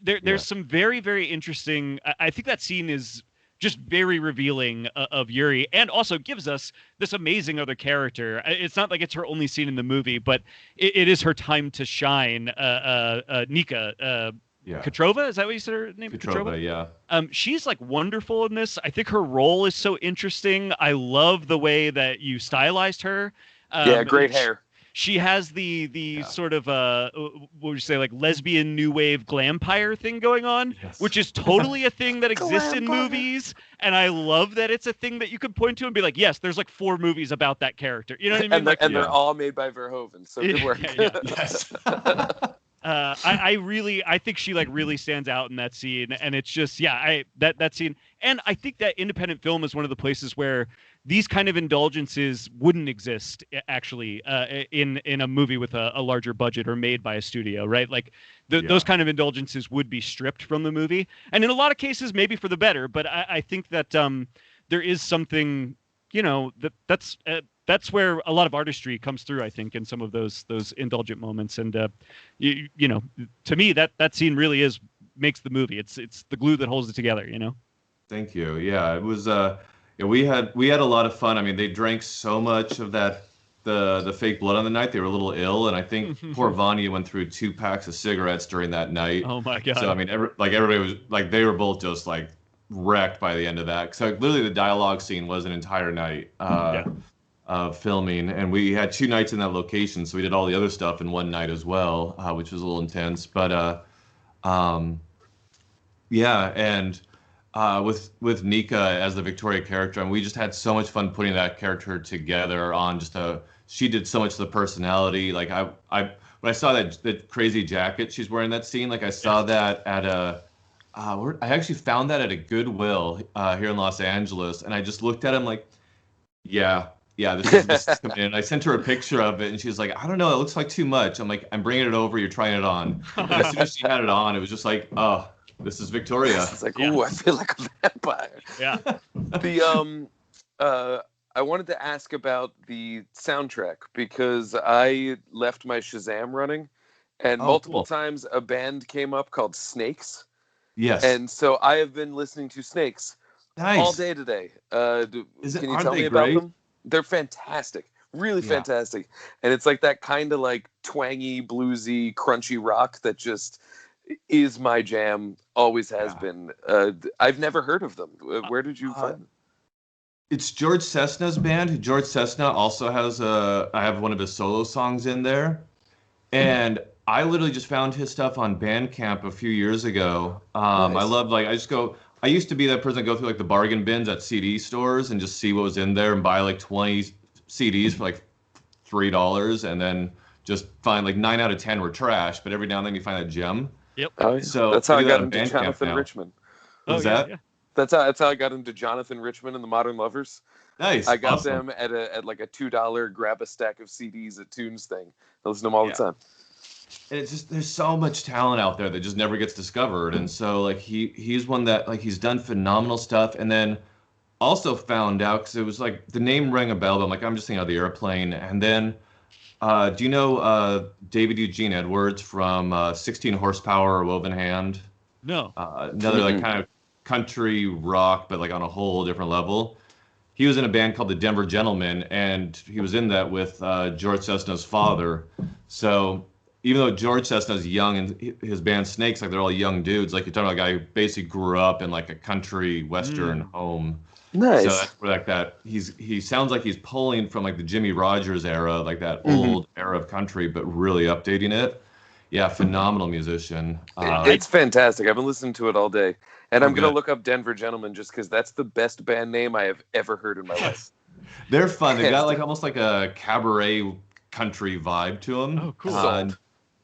there's some very, very interesting. I think that scene is just very revealing of Yuri, and also gives us this amazing other character. It's not like it's her only scene in the movie, but it is her time to shine. Nika Petrova, is that what you said her name? Petrova, yeah. She's like wonderful in this. I think her role is so interesting. I love the way that you stylized her. Yeah, great hair. She has the sort of what would you say, like lesbian new wave glampire thing going on, which is totally a thing that exists in movies, and I love that it's a thing that you could point to and be like, yes, there's like 4 movies about that character. You know what I mean? And they're all made by Verhoeven, so good work. Yes. I think she like really stands out in that scene, and it's just that scene, and I think that independent film is one of the places where these kind of indulgences wouldn't exist actually in a movie with a larger budget or made by a studio, right? Like those kind of indulgences would be stripped from the movie, and in a lot of cases maybe for the better. But I think that there is something, that's where a lot of artistry comes through, I think, in some of those indulgent moments. And to me, that scene really makes the movie. It's the glue that holds it together. Thank you. Yeah, it was. We had a lot of fun. I mean, they drank so much of the fake blood on the night. They were a little ill, and I think poor Vanya went through 2 packs of cigarettes during that night. Oh my god! So I mean, everybody was like, they were both just like wrecked by the end of that. So literally, the dialogue scene was an entire night of filming, and we had 2 nights in that location, so we did all the other stuff in one night as well, which was a little intense. But and. With Nika as the Victoria character, and we just had so much fun putting that character together on she did so much of the personality. Like when I saw that crazy jacket she's wearing that scene, like I saw that at I actually found that at a Goodwill here in Los Angeles, and I just looked at him like, this is coming in. I sent her a picture of it, and she was like, I don't know, it looks like too much. I'm like, I'm bringing it over, you're trying it on. And as soon as she had it on, it was just like, oh, this is Victoria. It's like, ooh, I feel like a vampire. Yeah. I wanted to ask about the soundtrack because I left my Shazam running, and multiple times a band came up called Snakes. Yes. And so I have been listening to Snakes all day today. Can you tell me about them? They're fantastic. Really fantastic. And it's like that kind of like twangy, bluesy, crunchy rock that just is my jam, always has been. I've never heard of them. Where did you find them? It's George Cessna's band. George Cessna also has I have one of his solo songs in there. And I literally just found his stuff on Bandcamp a few years ago. Nice. I love, I used to be that person that go through like the bargain bins at CD stores and just see what was in there and buy like 20 CDs for like $3, and then just find like 9 out of 10 were trash, but every now and then you find a gem. Yep. Oh, yeah. So that's how I got into Jonathan Richman. What was that? Yeah. That's how I got into Jonathan Richman and the Modern Lovers. Nice. I got them at like a $2 grab a stack of CDs at Tunes thing. I listen to them all the time. And it's just, there's so much talent out there that just never gets discovered. And so like he's one that like he's done phenomenal stuff, and then also found out because it was like the name rang a bell, but I'm like, I'm just thinking of the Airplane. And then do you know David Eugene Edwards from 16 Horsepower or Woven Hand? No. Another like kind of country rock, but like on a whole different level. He was in a band called the Denver Gentlemen, and he was in that with George Cessna's father. So even though George Cessna's young and his band Snakes, like they're all young dudes, like you're talking about a guy who basically grew up in like a country western home. Nice. So that's where like that he sounds like he's pulling from like the Jimmy Rogers era, like that old era of country, but really updating it. Yeah, phenomenal musician. It's fantastic. I've been listening to it all day. And I'm going to look up Denver Gentlemen just because that's the best band name I have ever heard in my life. They're fun. They've got like almost like a cabaret country vibe to them. Oh, cool.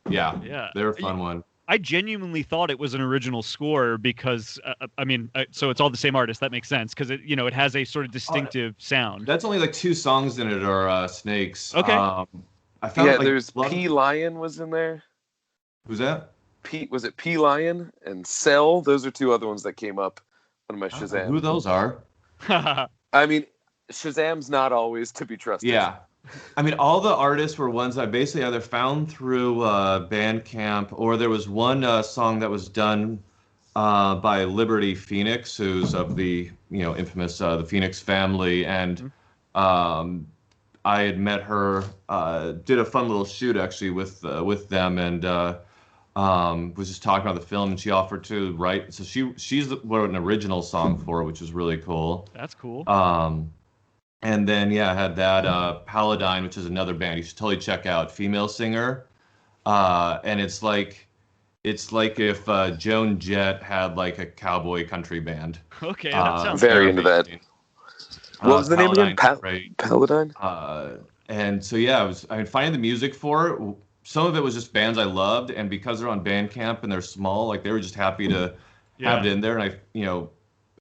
Yeah. They're a fun one. I genuinely thought it was an original score because, so it's all the same artist. That makes sense because it has a sort of distinctive sound. That's only like 2 songs in it are Snakes. Okay. I found there's P. Lion was in there. Who's that? Was it P. Lion and Cell? Those are 2 other ones that came up on my Shazam. Who those are? I mean, Shazam's not always to be trusted. Yeah. I mean, all the artists were ones I basically either found through Bandcamp, or there was one song that was done by Liberty Phoenix, who's of the infamous the Phoenix family, and I had met her, did a fun little shoot actually with them, and was just talking about the film, and she offered to write. So she wrote an original song for it, which is really cool. That's cool. And then I had that Paladine, which is another band you should totally check out, female singer. And it's like if Joan Jett had like a cowboy country band. Okay, that sounds very into that. What was the name again? Paladine. And so finding the music for it. Some of it was just bands I loved, and because they're on Bandcamp and they're small, like they were just happy to have it in there. And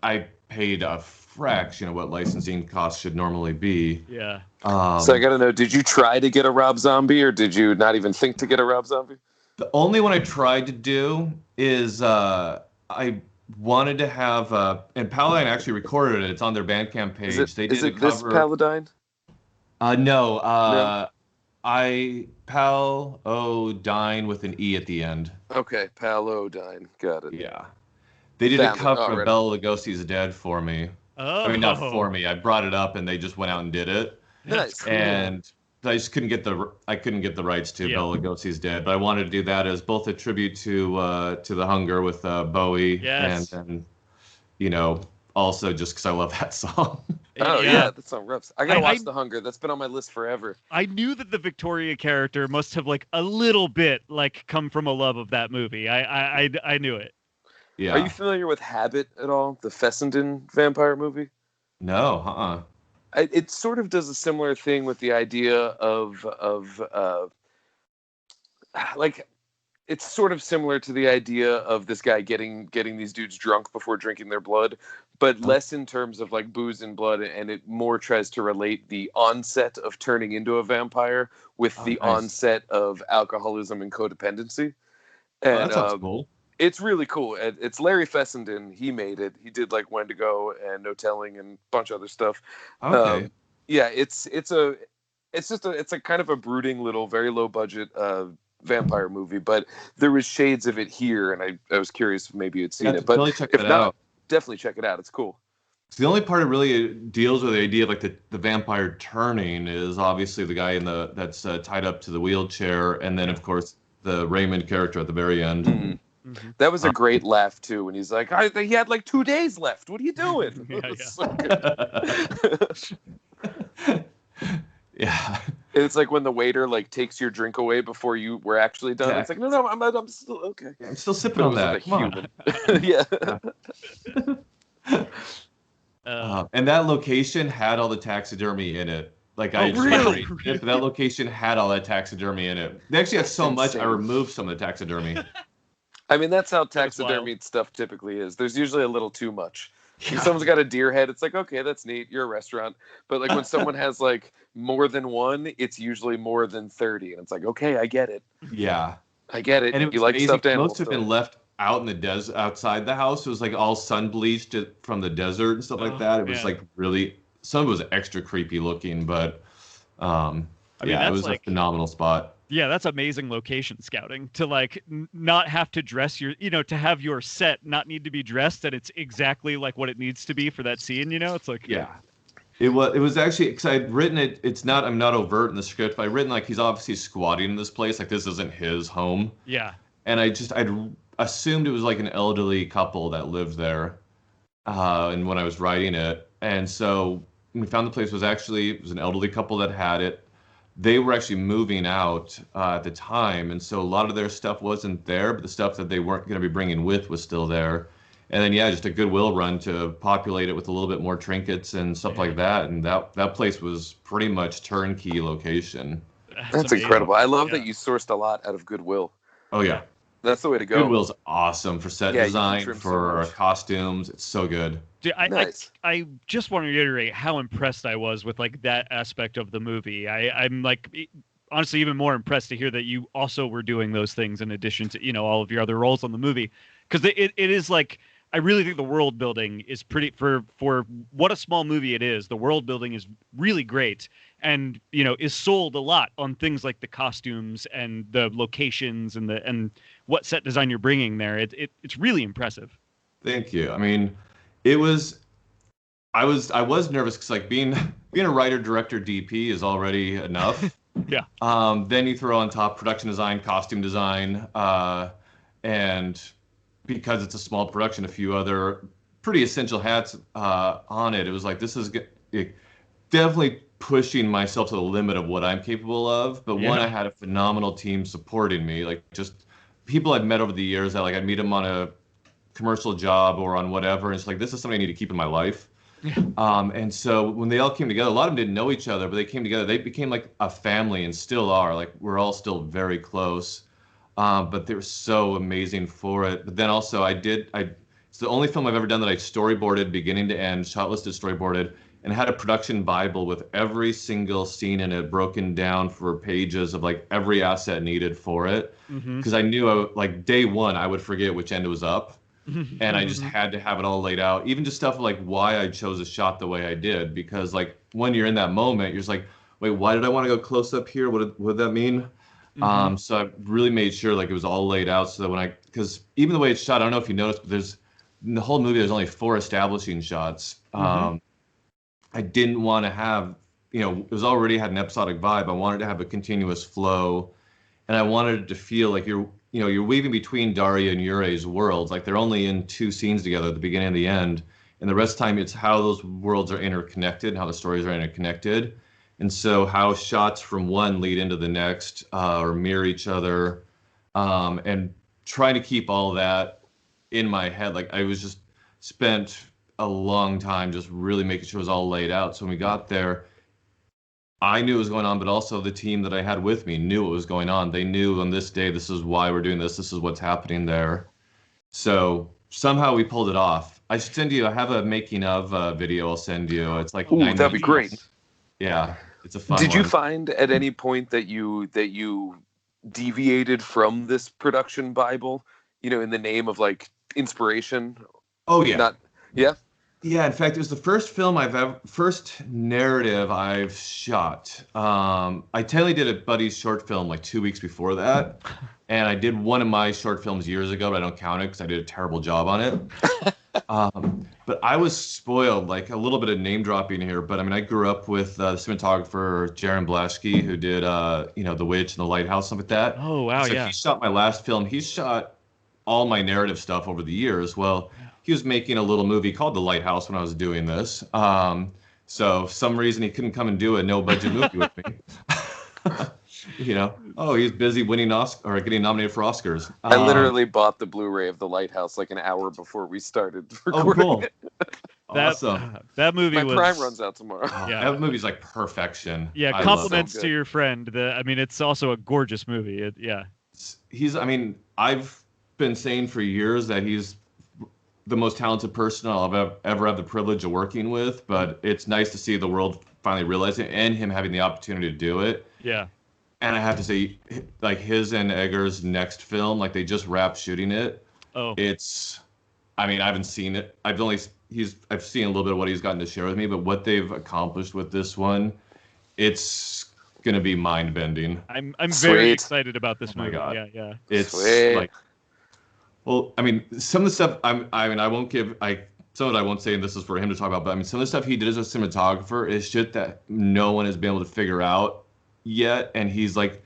I paid a fraction of what licensing costs should normally be. Yeah. So I gotta know, did you try to get a Rob Zombie, or did you not even think to get a Rob Zombie? The only one I tried to do is I wanted to have, and Paladine actually recorded it. It's on their Bandcamp page. Is it this Paladine? No. Paladine with an E at the end. Okay, Paladine. Got it. Yeah. They did a cover of Bela Lugosi's Dead for me. Oh. I mean, not for me. I brought it up and they just went out and did it. Nice. Cool. And I just couldn't get the rights to Bela Lugosi's Dead, but I wanted to do that as both a tribute to the Hunger with Bowie, yes. and also just because I love that song. Oh yeah, that song rips. I gotta watch The Hunger. That's been on my list forever. I knew that the Victoria character must have like a little bit like come from a love of that movie. I knew it. Yeah. Are you familiar with Habit at all? The Fessenden vampire movie? No. It sort of does a similar thing with the idea of like, it's sort of similar to the idea of this guy getting these dudes drunk before drinking their blood, but less in terms of like booze and blood, and it more tries to relate the onset of turning into a vampire with the onset of alcoholism and codependency. And that sounds cool. It's really cool. It's Larry Fessenden. He made it. He did like When to Go and No Telling and a bunch of other stuff. Okay. It's a kind of a brooding little, very low budget vampire movie, but there was shades of it here, and I was curious if maybe you'd seen it. But if not, definitely check it out. It's cool. So the only part it really deals with the idea of like the vampire turning is obviously the guy that's tied up to the wheelchair, and then of course the Raymond character at the very end. Mm-hmm. Mm-hmm. That was a great laugh too when he's like, he had like 2 days left. What are you doing? Yeah. It's like when the waiter like takes your drink away before you were actually done. It's like, no, I'm still okay. I'm still sipping on that. Come on. Yeah. And that location had all the taxidermy in it. Like really? That location had all that taxidermy in it. They actually had so much. I removed some of the taxidermy. I mean, that's how taxidermy stuff typically is. There's usually a little too much. If someone's got a deer head, it's like, okay, that's neat. You're a restaurant. But like when someone has like more than one, it's usually more than 30. And it's like, okay, I get it. Yeah. I get it. And it was you like amazing. stuffed animals. Most have been left out in the desert outside the house. It was like all sun bleached from the desert and stuff like that. It was like really, some of it was extra creepy looking, but it was like a phenomenal spot. Yeah, that's amazing location scouting to like not have to dress to have your set not need to be dressed, and it's exactly like what it needs to be for that scene. It's like It was actually because I'd written it. I'm not overt in the script, but I'd written like he's obviously squatting in this place, like this isn't his home. Yeah. And I'd assumed it was like an elderly couple that lived there, and when I was writing it, and so we found the place was an elderly couple that had it. They were actually moving out at the time, and so a lot of their stuff wasn't there, but the stuff that they weren't going to be bringing with was still there. And then just a Goodwill run to populate it with a little bit more trinkets and stuff like that, and that place was pretty much turnkey location. That's incredible. I love that you sourced a lot out of Goodwill. Oh yeah, that's the way to go. Goodwill's awesome for set design, for costumes. It's so good. Dude, nice. I just want to reiterate how impressed I was with like that aspect of the movie. I'm like honestly even more impressed to hear that you also were doing those things in addition to all of your other roles on the movie, because it is like, I really think the world building is pretty, for what a small movie it is. The world building is really great, and is sold a lot on things like the costumes and the locations and what set design you're bringing there. It's really impressive. Thank you. I mean, I was nervous because like being a writer, director, DP is already enough. Yeah. Then you throw on top production design, costume design, and because it's a small production, a few other pretty essential hats on it. It was like, there's definitely pushing myself to the limit of what I'm capable of. But one, I had a phenomenal team supporting me, like just people I've met over the years that like I'd meet them on a commercial job or on whatever. And it's like, this is something I need to keep in my life. And so when they all came together, a lot of them didn't know each other, but they came together. They became like a family and still are. Like we're all still very close. But they were so amazing for it. But then also it's the only film I've ever done that I storyboarded beginning to end, shot listed, storyboarded, and had a production Bible with every single scene in it broken down for pages of like every asset needed for it. Because I knew like day one, I would forget which end it was up. And I just had to have it all laid out. Even just stuff like why I chose a shot the way I did. Because like when you're in that moment, you're just like, wait, why did I want to go close up here? What did that mean? So I really made sure like it was all laid out so that because even the way it's shot, I don't know if you noticed, but in the whole movie, there's only 4 establishing shots. I didn't want to have, it was already had an episodic vibe. I wanted to have a continuous flow, and I wanted it to feel like you're weaving between Daria and Yure's worlds. Like they're only in 2 scenes together at the beginning and the end, and the rest of the time it's how those worlds are interconnected, how the stories are interconnected, and so how shots from one lead into the next or mirror each other, and trying to keep all that in my head. Like I was just spent a long time just really making sure it was all laid out. So when we got there, I knew what was going on, but also the team that I had with me knew what was going on. They knew on this day, this is why we're doing this. This is what's happening there. So somehow we pulled it off. I have a making of video I'll send you. It's like, ooh, that'd be great. Yeah, it's a fun Did one. you find at any point that you deviated from this production Bible, in the name of like inspiration? Oh yeah. Yeah. Yeah, in fact, it was the first narrative I've shot. I totally did a buddy's short film like 2 weeks before that, and I did one of my short films years ago, but I don't count it because I did a terrible job on it. But I was spoiled, like a little bit of name dropping here, but I mean, I grew up with the cinematographer Jaron Blaschke, who did, The Witch and The Lighthouse, stuff like that. Oh, wow, so yeah. He shot my last film. He shot all my narrative stuff over the years. Well, he was making a little movie called The Lighthouse when I was doing this. So for some reason he couldn't come and do a no-budget movie with me. He's busy winning or getting nominated for Oscars. I literally bought the Blu-ray of The Lighthouse like an hour before we started recording. Oh, cool. Awesome. That movie My Prime runs out tomorrow. Yeah. That movie's like perfection. Yeah, compliments to your friend. It's also a gorgeous movie. I've been saying for years that he's the most talented person I'll ever have the privilege of working with, but it's nice to see the world finally realize it and him having the opportunity to do it. Yeah. And I have to say, like his and Egger's next film, like they just wrapped shooting it. Oh. I haven't seen it. I've seen a little bit of what he's gotten to share with me, but what they've accomplished with this one, it's gonna be mind bending. I'm very excited about this movie. God. Yeah. It's Sweet. like, well, some of the stuff I won't give. Some of it I won't say, and this is for him to talk about. But some of the stuff he did as a cinematographer is shit that no one has been able to figure out yet. And he's like,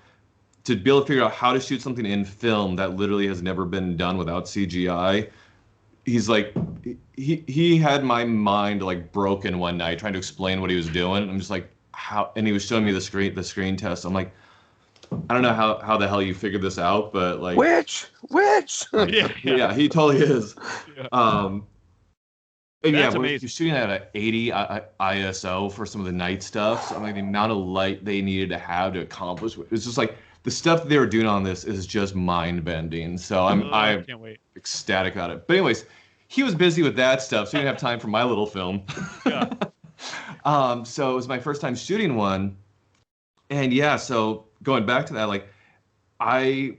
to be able to figure out how to shoot something in film that literally has never been done without CGI. He's like, he had my mind like broken one night trying to explain what he was doing. I'm just like, how? And he was showing me the screen test. I'm like, I don't know how the hell you figured this out, but like which yeah, he totally is. Yeah. And That's when amazing. you're shooting at 80 ISO for some of the night stuff, so the amount of light they needed to have to accomplish, it's just like the stuff that they were doing on this is just mind bending. So I'm can't wait. Ecstatic about it. But anyways, he was busy with that stuff, so he didn't have time for my little film. Yeah. So it was my first time shooting one, and yeah, so going back to that, like I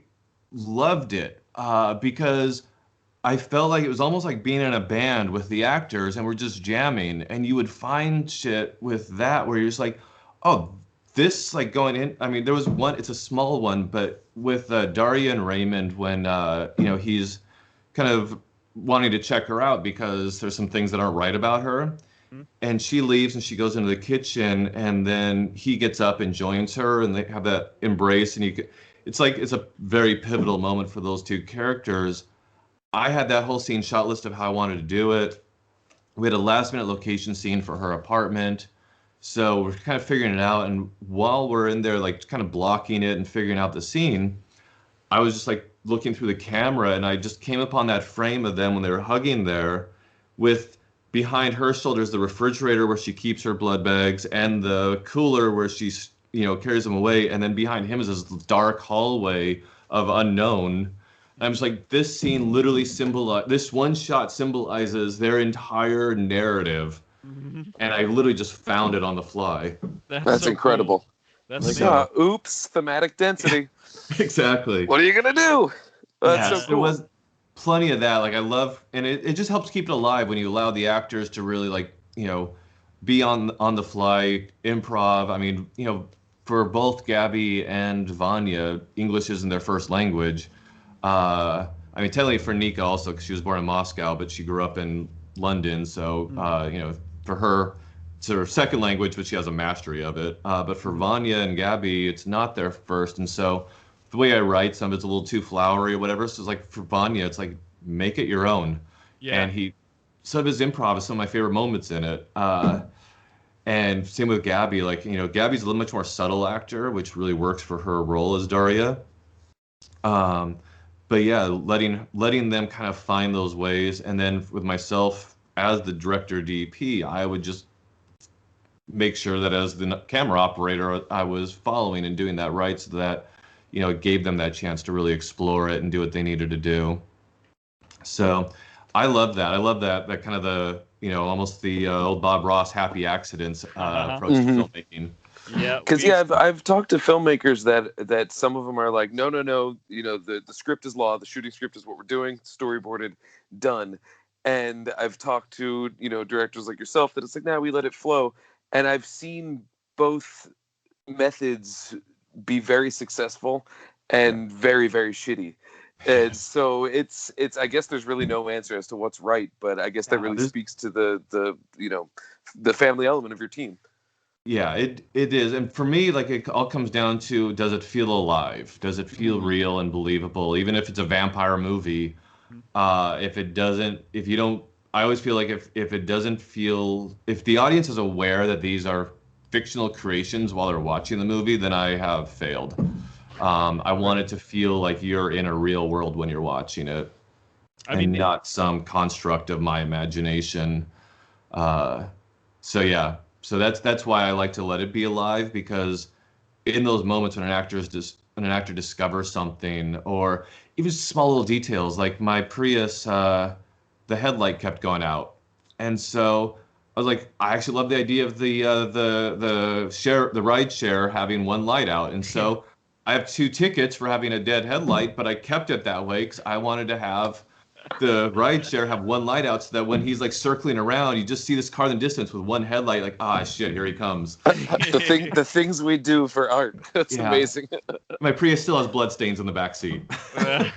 loved it because I felt like it was almost like being in a band with the actors and we're just jamming, and you would find shit with that where you're just like, oh, this like going in. There was one, it's a small one, but with Daria and Raymond when, he's kind of wanting to check her out because there's some things that aren't right about her. And she leaves and she goes into the kitchen, and then he gets up and joins her, and they have that embrace, and it's a very pivotal moment for those two characters. I had that whole scene shot list of how I wanted to do it. We had a last minute location scene for her apartment. So we're kind of figuring it out, and while we're in there, like kind of blocking it and figuring out the scene, I was just like looking through the camera, and I just came upon that frame of them when they were hugging there, with behind her shoulders the refrigerator where she keeps her blood bags, and the cooler where she's carries them away, and then behind him is this dark hallway of unknown. And I'm just like, this scene literally this one shot symbolizes their entire narrative. And I literally just found it on the fly. That's so incredible. Cool. That's like, oops, thematic density. Exactly. What are you gonna do? That's so cool. There was plenty of that. Like I love, and it just helps keep it alive when you allow the actors to really be on the fly, improv. I mean, for both Gabby and Vanya, English isn't their first language. I mean, technically for Nika also, because she was born in Moscow, but she grew up in London, so for her, it's her second language, but she has a mastery of it. But for Vanya and Gabby, it's not their first, and so the way I write some, it's a little too flowery or whatever. So it's like for Vanya, it's like make it your own. Yeah. And some of his improv is some of my favorite moments in it. And same with Gabby, Gabby's a little much more subtle actor, which really works for her role as Daria. But yeah, letting them kind of find those ways, and then with myself as the director DP, I would just make sure that as the camera operator, I was following and doing that right, so that it gave them that chance to really explore it and do what they needed to do. So I love that. I love that kind of the almost the old Bob Ross happy accidents approach to filmmaking. Yeah, because I've talked to filmmakers that some of them are like, no, the script is law, the shooting script is what we're doing, storyboarded, done. And I've talked to directors like yourself that it's like, we let it flow. And I've seen both methods be very successful and very, very shitty. And so it's I guess there's really no answer as to what's right, but I guess that really speaks to the family element of your team. Yeah, it is. And for me, it all comes down to, does it feel alive? Does it feel real and believable? Even if it's a vampire movie, if I always feel like if it doesn't feel, if the audience is aware that these are fictional creations while they're watching the movie, then I have failed. I want it to feel like you're in a real world when you're watching it, not some construct of my imagination. So that's why I like to let it be alive, because in those moments when an actor discovers something, or even small little details, like my Prius, the headlight kept going out, and so I was like, I actually love the idea of the ride share having one light out, and so I have 2 tickets for having a dead headlight, but I kept it that way because I wanted to have the ride share have one light out, so that when he's circling around, you just see this car in the distance with one headlight, shit, here he comes. the things we do for art. That's amazing. My Prius still has blood stains in the back seat. That's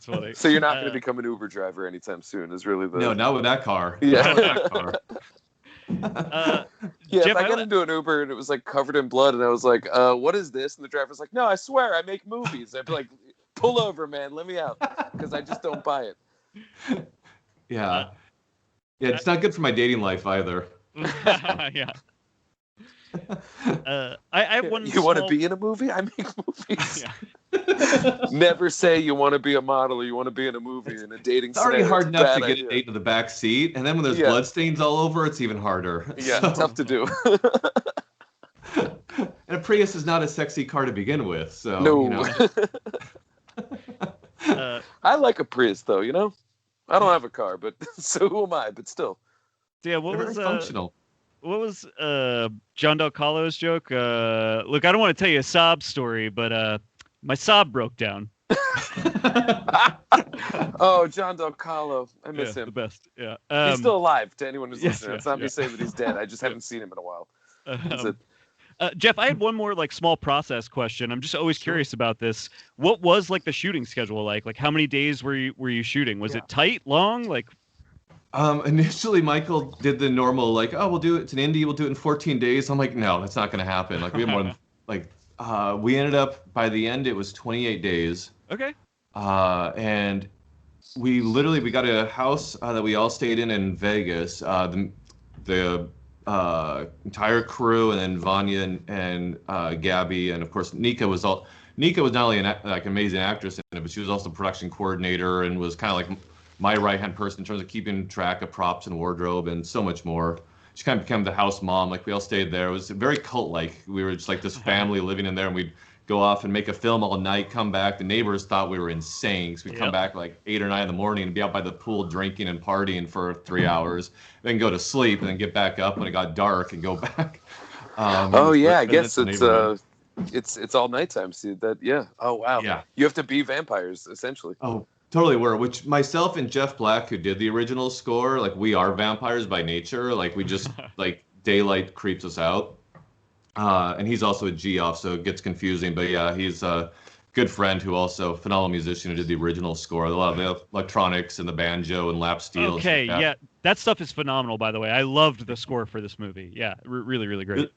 funny. So you're not going to become an Uber driver anytime soon, is really the... No, not with that car. Yeah. Not with that car. Jeff, if I got into an Uber and it was covered in blood, and I was like, what is this? And the driver's like, no, I swear I make movies. I'd be like, pull over, man, let me out, because I just don't buy it. Yeah, it's not good for my dating life either. Yeah. I have one. You want to be in a movie? I make movies. Yeah. Never say you want to be a model or you want to be in a movie in a dating. It's already hard enough to get a date to the back seat, and then when there's bloodstains all over, it's even harder. Yeah, tough to do. And a Prius is not a sexy car to begin with, so no. I like a Prius, though. I don't have a car, but so who am I? But still, yeah. What They're was very functional? What was John Del Colo's joke? Look, I don't want to tell you a sob story, but my sob broke down. Oh, John Del Colo. I miss him. The best. Yeah. He's still alive, to anyone who's listening. Yeah, it's not me saying that he's dead. I just haven't seen him in a while. Jeff, I had one more small process question. I'm just always curious about this. What was the shooting schedule like? How many days were you shooting? Was it tight, long? Initially, Michael did the normal, we'll do it. It's an indie. We'll do it in 14 days. I'm like, no, that's not going to happen. We have more than, we ended up, by the end, it was 28 days. Okay. And we got a house that we all stayed in Vegas. The entire crew, and then Vanya and Gabby, and of course Nika was not only an amazing actress in it, but she was also production coordinator and was kind of like my right-hand person in terms of keeping track of props and wardrobe and so much more. She kind of became the house mom. Like, we all stayed there. It was very cult-like. We were just like this family living in there, and we'd go off and make a film all night, come back. The neighbors thought we were insane, so we'd come back like 8 or 9 in the morning and be out by the pool drinking and partying for 3 hours, then go to sleep, and then get back up when it got dark and go back. Oh yeah, I guess it's all nighttime. See that? Yeah. Oh wow. Yeah. You have to be vampires essentially. Oh, totally were. Which myself and Jeff Black, who did the original score, like, we are vampires by nature. Like, we just like daylight creeps us out. And he's also a Geoff, so it gets confusing. But yeah, he's a good friend who also phenomenal musician who did the original score. A lot of the electronics and the banjo and lap steel. Okay, yeah, that stuff is phenomenal. By the way, I loved the score for this movie. Yeah, really, really great.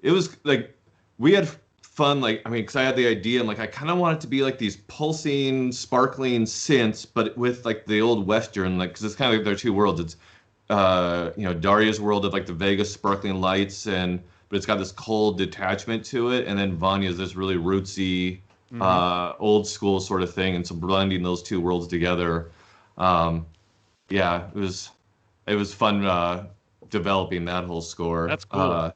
It was like, we had fun, like, I mean, because I had the idea, and like, I kind of want it to be like these pulsing, sparkling synths, but with like the old Western, like, because it's kind of like their two worlds. It's Daria's world of like the Vegas sparkling lights, but it's got this cold detachment to it, and then Vanya's this really rootsy, old school sort of thing, and so blending those two worlds together, it was fun developing that whole score. That's cool.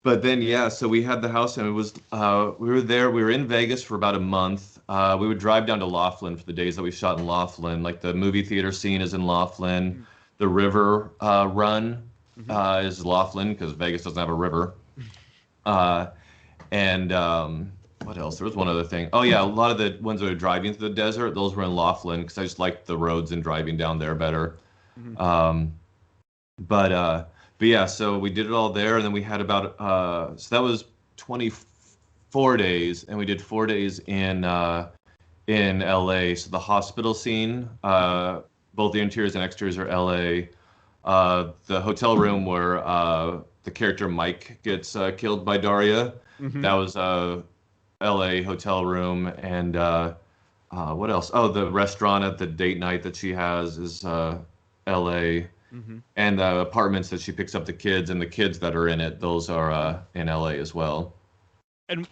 But then, so we had the house, and it was, we were in Vegas for about a month. We would drive down to Laughlin for the days that we shot in Laughlin. Like, the movie theater scene is in Laughlin. The river run is Laughlin, because Vegas doesn't have a river. And what else? There was one other thing. Oh yeah, a lot of the ones that are driving through the desert, those were in Laughlin, because I just liked the roads and driving down there better. But yeah, so we did it all there, and then we had about so that was 24 days, and we did 4 days in LA. So the hospital scene, both the interiors and exteriors are LA. The hotel room where the character Mike gets killed by Daria, that was LA hotel room. And what else? Oh, the restaurant at the date night that she has is LA. And the apartments that she picks up the kids, and the kids that are in it, those are in LA as well. And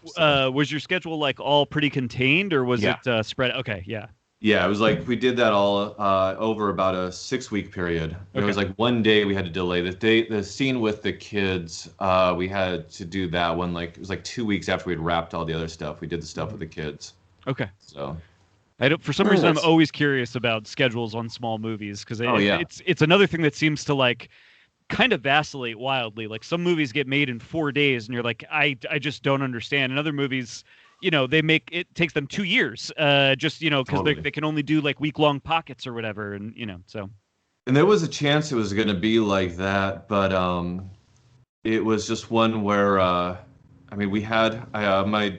was your schedule like all pretty contained, or was it spread? Okay, yeah. Yeah, it was like we did that all over about a 6-week period. Okay. It was like one day we had to delay the scene with the kids. We had to do that one, like, it was like 2 weeks after we'd wrapped all the other stuff. We did the stuff with the kids. Okay. So for some reason, I'm always curious about schedules on small movies, because it's another thing that seems to like kind of vacillate wildly. Like, some movies get made in 4 days, and you're like, I just don't understand. And other movies, it takes them 2 years, because they can only do like week-long pockets or whatever, and so. And there was a chance it was going to be like that, but it was just one where we had my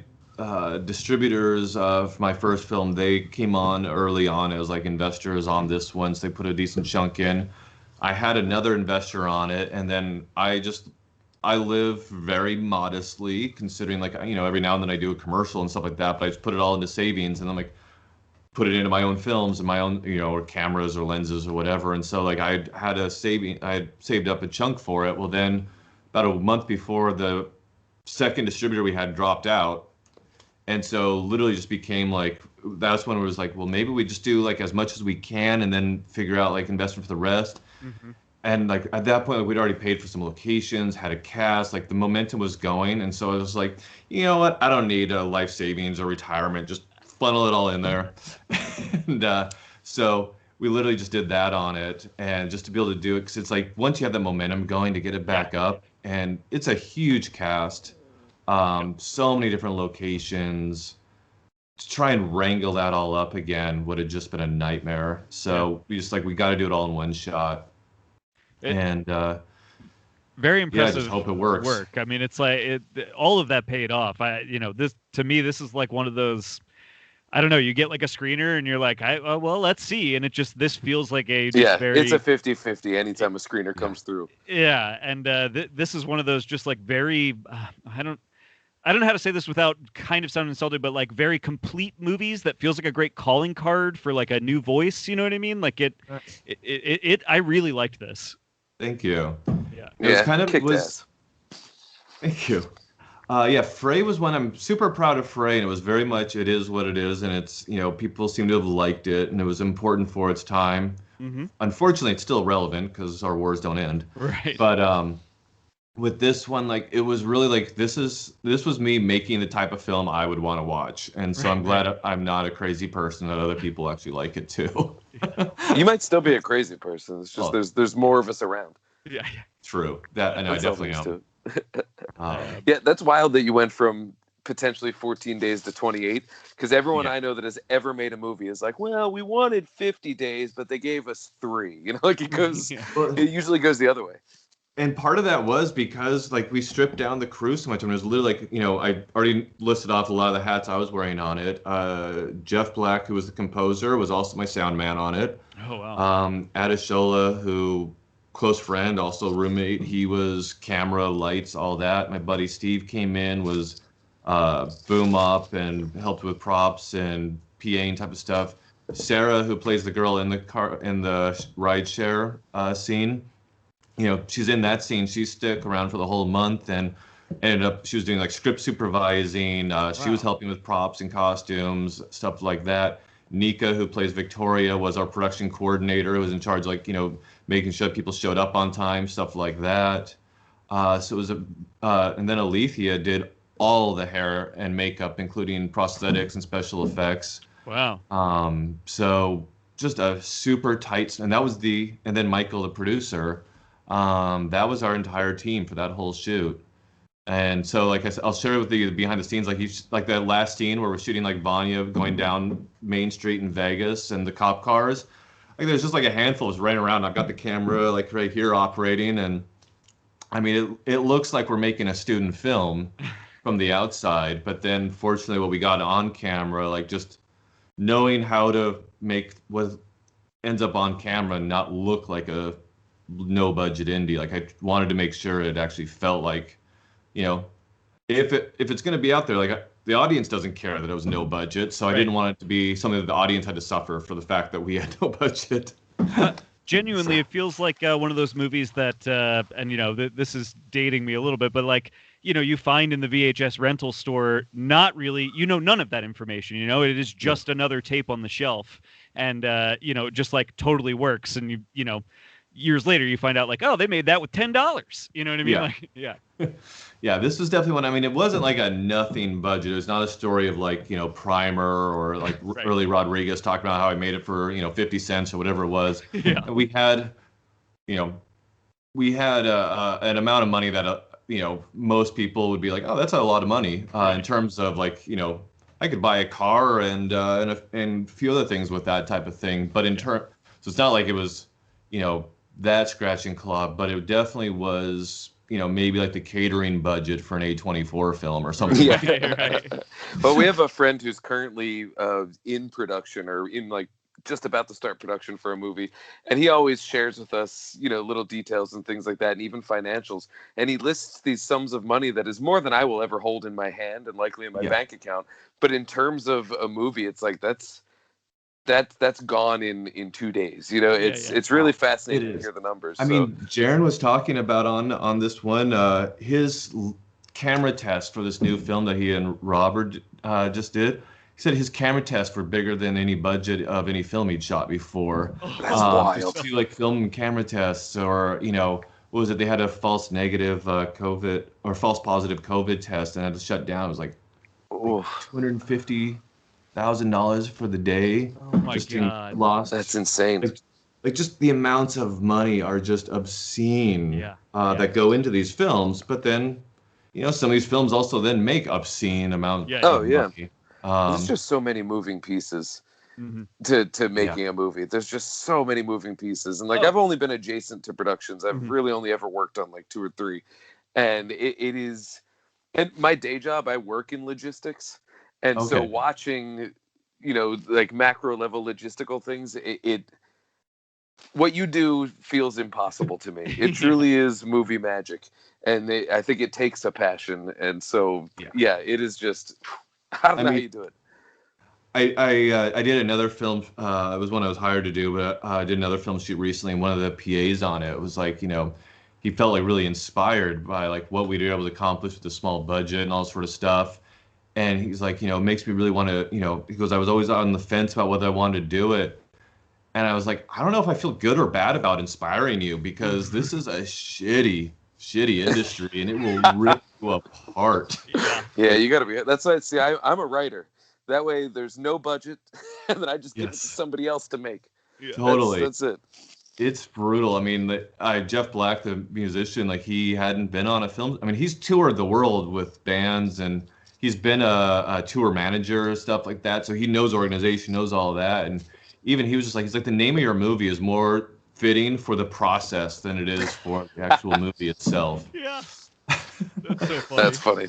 distributors of my first film. They came on early on as like investors on this one, so they put a decent chunk in. I had another investor on it, and then I live very modestly, considering, like, every now and then I do a commercial and stuff like that, but I just put it all into savings, and then like put it into my own films and my own, or cameras or lenses or whatever. And so like I had saved up a chunk for it. Well, then about a month before, the second distributor we had dropped out. And so literally just became like, that's when it was like, well, maybe we just do like as much as we can and then figure out like investment for the rest. And like at that point, like, we'd already paid for some locations, had a cast, like the momentum was going. And so I was like, you know what? I don't need a life savings or retirement. Just funnel it all in there. And so we literally just did that on it. And just to be able to do it, because it's like once you have that momentum going, to get it back up. And it's a huge cast. So many different locations. To try and wrangle that all up again would have just been a nightmare. So we just we got to do it all in one shot. Very impressive. I just hope it works. I mean, it's like all of that paid off. This to me, this is like one of those. I don't know. You get like a screener, and you're like, well, let's see. And this feels like it's a 50-50 anytime a screener comes through. Yeah, and this is one of those just like very. I don't know how to say this without kind of sounding insulting, but like very complete movies that feels like a great calling card for like a new voice. You know what I mean? Like I really liked this. Thank you. Yeah. Yeah. It was kind of kicked ass. Thank you. Yeah, Frey was one. I'm super proud of Frey, and it was very much it is what it is, and it's people seem to have liked it, and it was important for its time. Mm-hmm. Unfortunately, it's still relevant because our wars don't end. Right. But with this one, like it was really like this was me making the type of film I would want to watch, and so I'm glad I'm not a crazy person, that other people actually like it too. You might still be a crazy person. It's just there's more of us around. Yeah. True. That, and I definitely am. Yeah, that's wild that you went from potentially 14 days to 28, because everyone I know that has ever made a movie is like, well, we wanted 50 days, but they gave us 3. Like it goes, it usually goes the other way. And part of that was because like we stripped down the crew so much. I mean, it was literally like, I already listed off a lot of the hats I was wearing on it. Jeff Black, who was the composer, was also my sound man on it. Oh, wow. Adeshola, who close friend, also roommate. He was camera, lights, all that. My buddy Steve came in, was boom up and helped with props and PAing type of stuff. Sarah, who plays the girl in the car in the ride share scene, she's in that scene. She stuck around for the whole month and ended up, she was doing like script supervising. She was helping with props and costumes, stuff like that. Nika, who plays Victoria, was our production coordinator, who was in charge, like, making sure people showed up on time, stuff like that. So it was and then Alethea did all the hair and makeup, including prosthetics and special effects. Wow. So just a super tight, and then Michael, the producer, that was our entire team for that whole shoot. And so, like I said, I'll share with you the behind the scenes, like that last scene where we're shooting like Vanya going down Main Street in Vegas and the cop cars. Like there's just like a handful of us running around. I've got the camera like right here operating, and I mean it looks like we're making a student film from the outside, but then fortunately what we got on camera, like just knowing how to make what ends up on camera not look like a no budget indie. Like I wanted to make sure it actually felt like, if it's going to be out there, like the audience doesn't care that it was no budget, so I didn't want it to be something that the audience had to suffer for the fact that we had no budget. Genuinely, it feels like one of those movies that, and this is dating me a little bit, but like, you find in the VHS rental store, not really, none of that information. It is just another tape on the shelf, and just like totally works, and years later you find out like, oh, they made that with $10. You know what I mean? Yeah. Yeah, this was definitely one. I mean, it wasn't like a nothing budget. It was not a story of like, Primer or like early Rodriguez talking about how I made it for, 50 cents or whatever it was. Yeah. We had, an amount of money that, most people would be like, oh, that's a lot of money in terms of like, I could buy a car and a few other things with that type of thing. But so it's not like it was, that scratch and claw, but it definitely was, maybe like the catering budget for an A24 film or something. Right. But we have a friend who's currently in production or in like just about to start production for a movie, and he always shares with us, little details and things like that, and even financials. And he lists these sums of money that is more than I will ever hold in my hand and likely in my bank account. But in terms of a movie, it's like that's gone in 2 days. It's really fascinating to hear the numbers. I mean, Jaron was talking about on this one, his camera test for this new film that he and Robert just did. He said his camera tests were bigger than any budget of any film he'd shot before. That's wild. Just to like film camera tests, or what was it? They had a false negative COVID or false positive COVID test and had to shut down. It was like $250,000 for the day. Oh my God! Lost. That's insane. Like just the amounts of money are just obscene that go into these films. But then, some of these films also then make obscene amounts. Of money. There's just so many moving pieces to making a movie. There's just so many moving pieces, and like I've only been adjacent to productions. I've really only ever worked on like 2 or 3, and it is. And my day job, I work in logistics. And so watching, like macro level logistical things, what you do feels impossible to me. It truly is movie magic. And I think it takes a passion. And so, it is just, I don't know how you do it. I did another film. It was one I was hired to do, but I did another film shoot recently. And one of the PAs on it was like, he felt like really inspired by like what we were able to accomplish with a small budget and all sort of stuff. And he's like, it makes me really want to, he goes, I was always on the fence about whether I wanted to do it. And I was like, I don't know if I feel good or bad about inspiring you, because this is a shitty industry and it will rip you apart. Yeah, you got to be. That's why, see, I'm a writer. That way there's no budget and then I just give it to somebody else to make. Yeah. Totally. That's it. It's brutal. I mean, Jeff Black, the musician, like he hadn't been on a film. I mean, he's toured the world with bands and he's been a tour manager and stuff like that. So he knows organization, knows all of that. And even he was just like, he's like, the name of your movie is more fitting for the process than it is for the actual movie itself. Yeah. That's so funny. That's funny.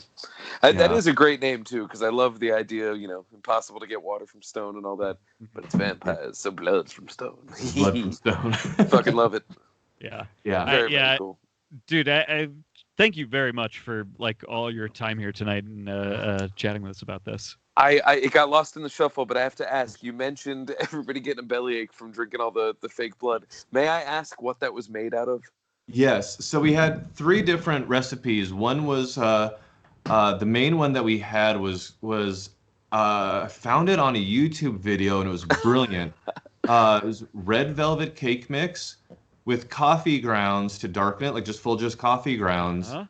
That is a great name too, because I love the idea, impossible to get water from stone and all that, but it's vampires, so blood's from stone. Blood from stone. Fucking love it. Yeah. Very cool. Dude, I thank you very much for like all your time here tonight and chatting with us about this. It got lost in the shuffle, but I have to ask, you mentioned everybody getting a bellyache from drinking all the fake blood. May I ask what that was made out of? Yes. So we had 3 different recipes. One was the main one that we had was found it on a YouTube video and it was brilliant. It was red velvet cake mix with coffee grounds to darken it, like just coffee grounds. Uh-huh.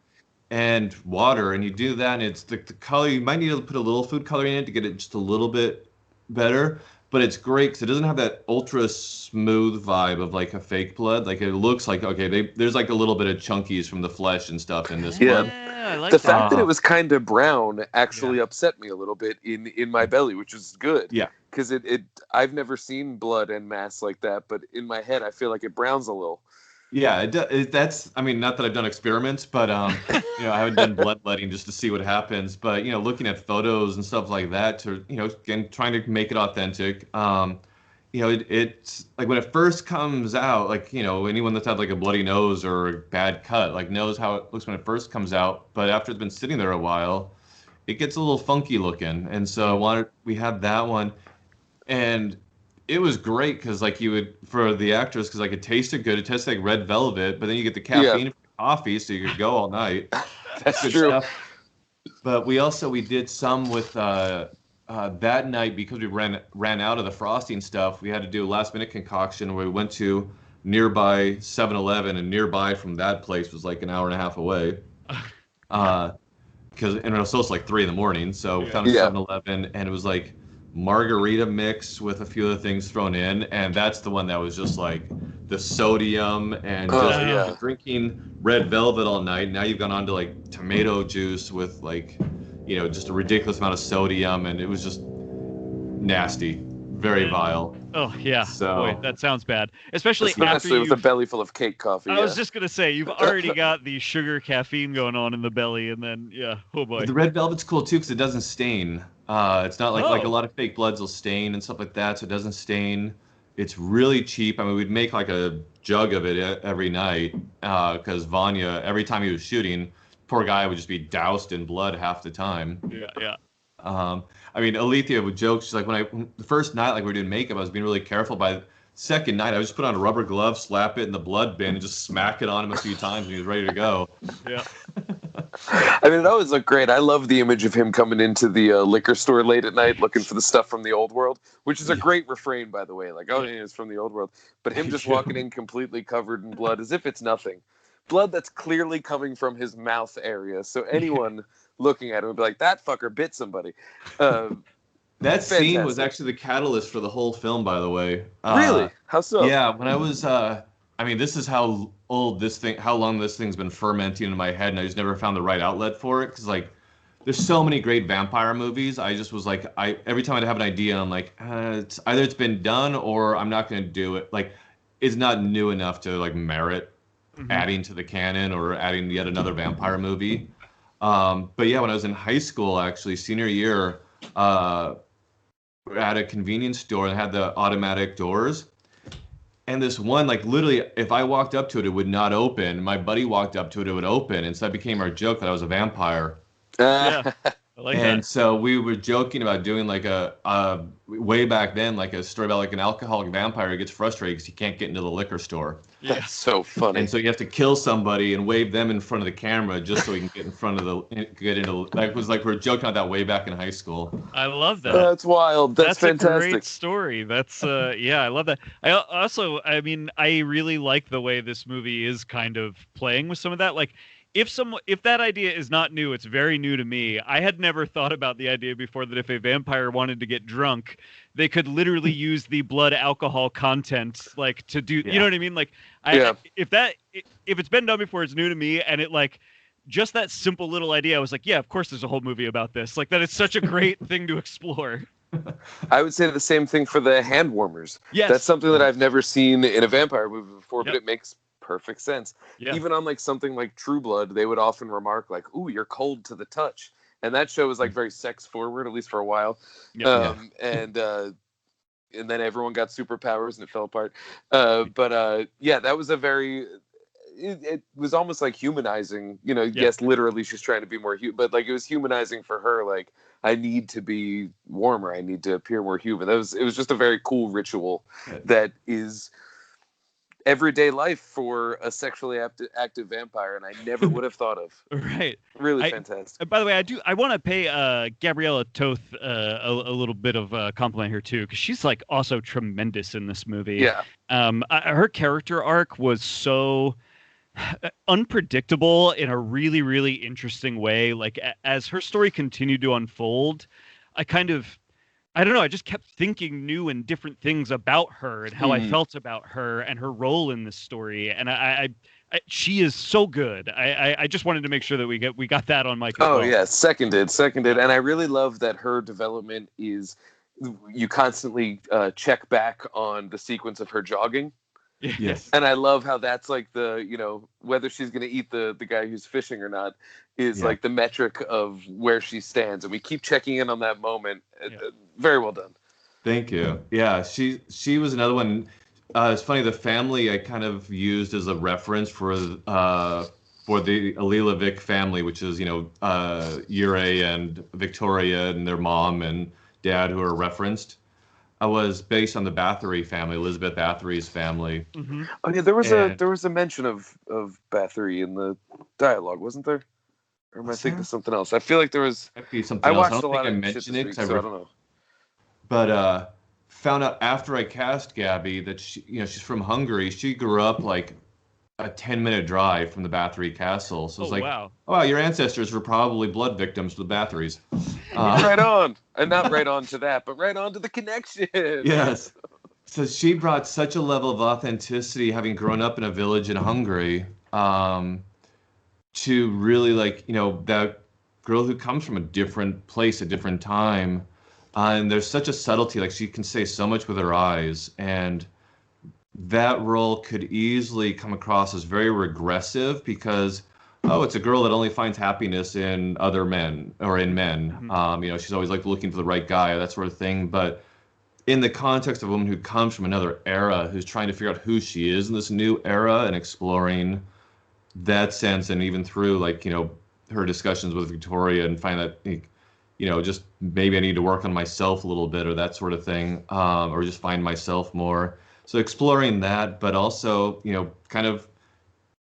And water, and you do that, and it's the color. You might need to put a little food coloring in it to get it just a little bit better, but it's great because it doesn't have that ultra smooth vibe of like a fake blood. Like it looks like, okay, there's like a little bit of chunkies from the flesh and stuff in this blood. I like the fact that it was kind of brown actually upset me a little bit in my belly, which is good. Yeah, because I've never seen blood en masse like that, but in my head I feel like it browns a little. Yeah, that's, I mean, not that I've done experiments, but, I haven't done bloodletting just to see what happens. But, looking at photos and stuff like that to, again, trying to make it authentic. It's like when it first comes out, like, anyone that's had like a bloody nose or a bad cut, like knows how it looks when it first comes out. But after it's been sitting there a while, it gets a little funky looking. And so we had that one. And it was great because like for the actors, because like it tasted good. It tasted like red velvet, but then you get the caffeine from coffee, so you could go all night. That's true. Stuff. But we did some with that night, because we ran out of the frosting stuff. We had to do a last minute concoction where we went to nearby 7-Eleven, and nearby from that place was like an hour and a half away. And it was also like 3 a.m, so we found a 7-Eleven, and it was like margarita mix with a few other things thrown in, and that's the one that was just like the sodium and just drinking red velvet all night. Now you've gone on to like tomato juice with like just a ridiculous amount of sodium, and it was just nasty, very vile. Oh yeah, so boy, that sounds bad, especially after with a belly full of cake coffee. I was just gonna say, you've already got the sugar caffeine going on in the belly, and then oh boy. But the red velvet's cool too because it doesn't stain. It's not like a lot of fake bloods will stain and stuff like that, so it doesn't stain. It's really cheap. I mean, we'd make like a jug of it every night because Vanya, every time he was shooting, poor guy would just be doused in blood half the time. Yeah. I mean, Alethea would joke. She's like, the first night, like we were doing makeup, I was being really careful. By the second night, I would just put on a rubber glove, slap it in the blood bin, and just smack it on him a few times, and he was ready to go. Yeah. I mean, it always looked great. I love the image of him coming into the liquor store late at night looking for the stuff from the old world, which is a great refrain, by the way. Like, it's from the old world. But him just walking in completely covered in blood as if it's nothing. Blood that's clearly coming from his mouth area. So anyone looking at it would be like, that fucker bit somebody. That scene was actually the catalyst for the whole film, by the way. Really? How so? Yeah, when I was, this is how long this thing's been fermenting in my head, and I just never found the right outlet for it. Because, like, there's so many great vampire movies. I just was like, every time I'd have an idea, I'm like, it's either it's been done or I'm not going to do it. Like, it's not new enough to, like, merit adding to the canon or adding yet another vampire movie. But yeah, when I was in high school, actually, senior year, at a convenience store and had the automatic doors. And this one, like literally, if I walked up to it, it would not open. My buddy walked up to it, it would open. And so that became our joke that I was a vampire. Yeah, I like and that. so we were joking about doing like a way back then, like a story about like an alcoholic vampire who gets frustrated because he can't get into the liquor store. That's so funny. And so you have to kill somebody and wave them in front of the camera just so he can get in front of get into. Like, it was like we were joking about that way back in high school. I love that. That's wild. That's fantastic. A great story. That's yeah, I love that. I mean, I really like the way this movie is kind of playing with some of that. Like, if that idea is not new, it's very new to me. I had never thought about the idea before that if a vampire wanted to get drunk, they could literally use the blood alcohol content like to do, you know what I mean? Like if it's been done before, it's new to me. And it like, just that simple little idea, I was like, yeah, of course there's a whole movie about this. Like that is such a great thing to explore. I would say the same thing for the hand warmers. Yes. That's something that I've never seen in a vampire movie before, but it makes perfect sense. Even on like something like True Blood, they would often remark like, "Ooh, you're cold to the touch," and that show was like very sex forward, at least for a while. And then everyone got superpowers and it fell apart. That was a very. It was almost like humanizing. You know, yes, literally she's trying to be more human, but like it was humanizing for her. Like, I need to be warmer. I need to appear more human. It was just a very cool ritual that is everyday life for a sexually active vampire, and I never would have thought of. Right. Really fantastic. By the way, I want to pay Gabriella Toth a little bit of a compliment here too, because she's like also tremendous in this movie. Yeah. Her character arc was so unpredictable in a really, really interesting way. Like as her story continued to unfold, I don't know, I just kept thinking new and different things about her and how I felt about her and her role in this story. And I she is so good. I just wanted to make sure that we got that on mic as well. Yeah, seconded. And I really love that her development is, you constantly check back on the sequence of her jogging. Yes. And I love how that's like the, whether she's going to eat the guy who's fishing or not is like the metric of where she stands. And we keep checking in on that moment. Very well done. Thank you. Yeah, she was another one. It's funny, the family I kind of used as a reference for the Alilovic family, which is, Ure and Victoria and their mom and dad who are referenced. I was based on the Bathory family, Elizabeth Bathory's family. Mm-hmm. Oh yeah, there was a mention of Bathory in the dialogue, wasn't there? Or am I thinking of something else? I feel like there was. Might be something else. I don't think I mentioned it, so I don't know. But found out after I cast Gabby that she's from Hungary. She grew up like a 10-minute drive from the Bathory Castle. So it's wow. Oh, wow, your ancestors were probably blood victims to the Bathories. Right on. And not right on to that, but right on to the connection. Yes. So she brought such a level of authenticity, having grown up in a village in Hungary, to really that girl who comes from a different place, a different time. And there's such a subtlety, like she can say so much with her eyes. And that role could easily come across as very regressive because, it's a girl that only finds happiness in other men or in men. Mm-hmm. She's always like looking for the right guy, that sort of thing. But in the context of a woman who comes from another era, who's trying to figure out who she is in this new era and exploring that sense, and even through her discussions with Victoria and find that, just maybe I need to work on myself a little bit or that sort of thing, or just find myself more. So exploring that, but also, kind of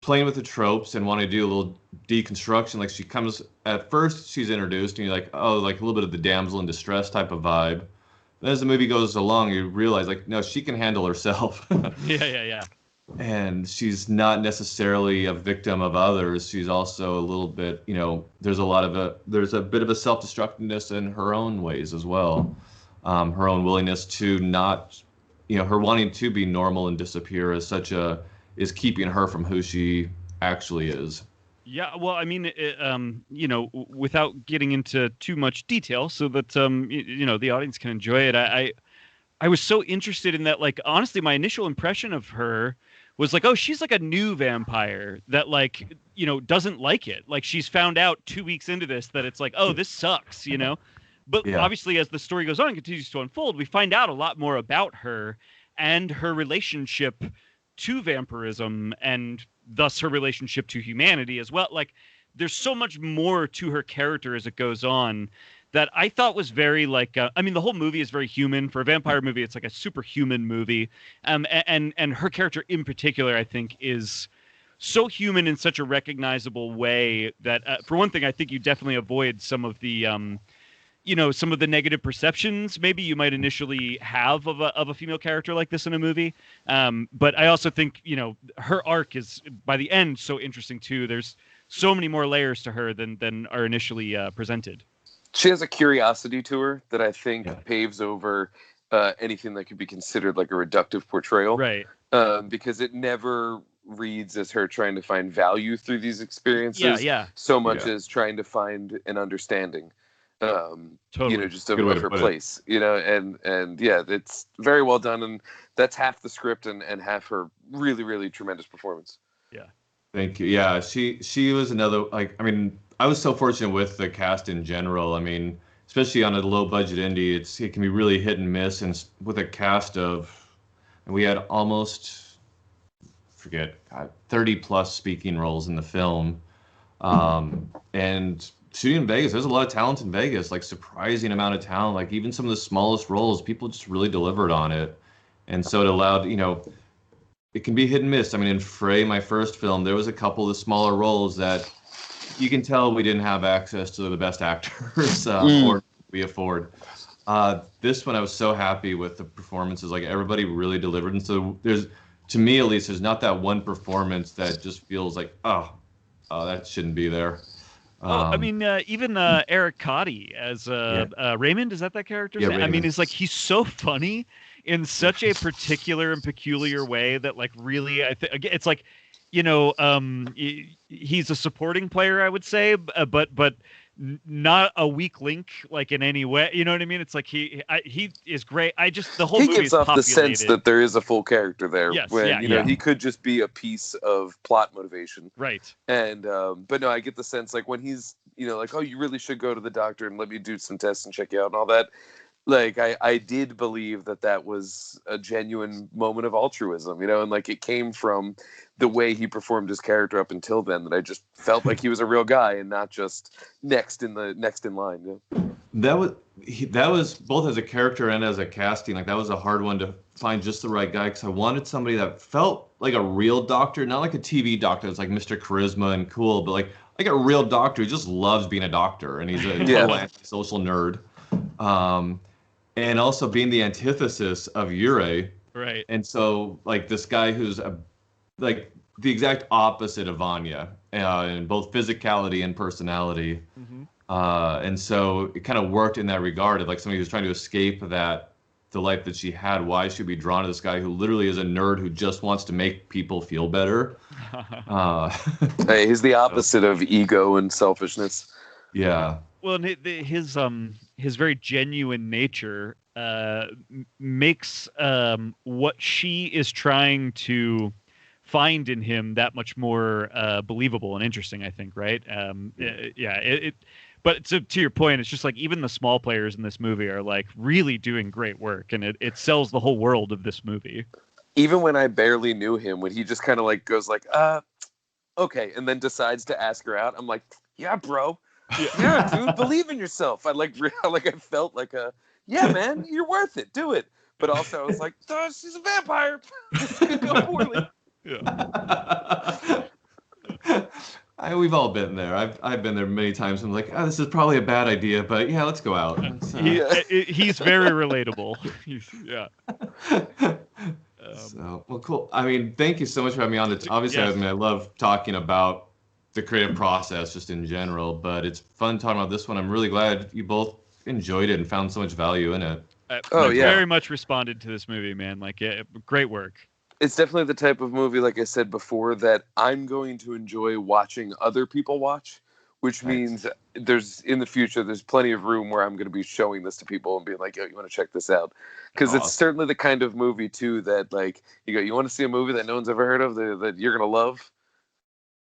playing with the tropes and wanting to do a little deconstruction. Like she comes, at first she's introduced and you're like, oh, like a little bit of the damsel in distress type of vibe. Then as the movie goes along, you realize no, she can handle herself. Yeah. And she's not necessarily a victim of others. She's also a little bit, there's a bit of a self-destructiveness in her own ways as well. Her own willingness to not, her wanting to be normal and disappear is keeping her from who she actually is. Yeah, well, I mean, without getting into too much detail, so that the audience can enjoy it. I was so interested in that. Like, honestly, my initial impression of her was like, oh, she's like a new vampire that doesn't like it. Like, she's found out 2 weeks into this that it's like, oh, this sucks, But obviously, as the story goes on and continues to unfold, we find out a lot more about her and her relationship to vampirism and thus her relationship to humanity as well. Like, there's so much more to her character as it goes on that I thought was very like, I mean, the whole movie is very human. For a vampire movie, it's like a superhuman movie. And her character in particular, I think, is so human in such a recognizable way that, for one thing, I think you definitely avoid some of the, some of the negative perceptions maybe you might initially have of a female character like this in a movie. But I also think, her arc is, by the end, so interesting too. There's so many more layers to her than are initially presented. She has a curiosity to her that I think paves over anything that could be considered like a reductive portrayal. Right. Because it never reads as her trying to find value through these experiences so much as trying to find an understanding. Totally. Just of her place. And it's very well done, and that's half the script and half her really, really tremendous performance. Yeah. Thank you. Yeah, she was another, I was so fortunate with the cast in general. I mean, especially on a low budget indie, it can be really hit and miss. And with a cast and we had almost 30 plus speaking roles in the film. And shooting in Vegas, there's a lot of talent in Vegas, like surprising amount of talent. Like even some of the smallest roles, people just really delivered on it. And so it allowed, it can be hit and miss. I mean, in Frey, my first film, there was a couple of the smaller roles that you can tell we didn't have access to the best actors or we afford. This one, I was so happy with the performances. Like everybody really delivered. And so to me at least, there's not that one performance that just feels like, oh, that shouldn't be there. I mean, even Eric Cotty as Raymond, is that character's name? Raymond. I mean, he's so funny in such a particular and peculiar way that, like, really, I think it's like, he's a supporting player, I would say, but not a weak link, like, in any way. You know what I mean? It's like he is great. The whole movie gives off the sense that there is a full character there. Yes, when he could just be a piece of plot motivation. Right. And but no, I get the sense like when he's like, oh, you really should go to the doctor and let me do some tests and check you out and all that. Like I did believe that was a genuine moment of altruism, and like it came from the way he performed his character up until then, that I just felt like he was a real guy and not just next in line. That was both as a character and as a casting. Like that was a hard one to find just the right guy, because I wanted somebody that felt like a real doctor, not like a TV doctor that's like Mr. Charisma and cool, but like a real doctor who just loves being a doctor, and he's a total antisocial nerd. And also being the antithesis of Yurei. Right. And so, like, this guy who's, like, the exact opposite of Vanya in both physicality and personality. Mm-hmm. And so it kind of worked in that regard of, like, somebody who's trying to escape the life that she had. Why should we be drawn to this guy who literally is a nerd who just wants to make people feel better? Hey, he's the opposite of ego and selfishness. Yeah. Well, his very genuine nature makes what she is trying to find in him that much more believable and interesting, I think, right? But to your point, it's just like even the small players in this movie are like really doing great work, and it sells the whole world of this movie. Even when I barely knew him, when he just kind of like goes like, okay, and then decides to ask her out, I'm like, yeah, bro. Yeah, dude, believe in yourself. I felt like yeah, man, you're worth it. Do it. But also I was like, she's a vampire. This could go poorly. Yeah. We've all been there. I've been there many times. I'm like, this is probably a bad idea, but yeah, let's go out. He's very relatable. Well, cool. I mean, thank you so much for having me on. Obviously, I love talking about the creative process just in general, but it's fun talking about this one. I'm really glad you both enjoyed it and found so much value in it. Very much responded to this movie, man. Like, great work. It's definitely the type of movie, like I said before, that I'm going to enjoy watching other people watch, which means in the future, there's plenty of room where I'm going to be showing this to people and being like, yo, you want to check this out? Because it's certainly the kind of movie, too, that, like, you want to see a movie that no one's ever heard of that you're going to love?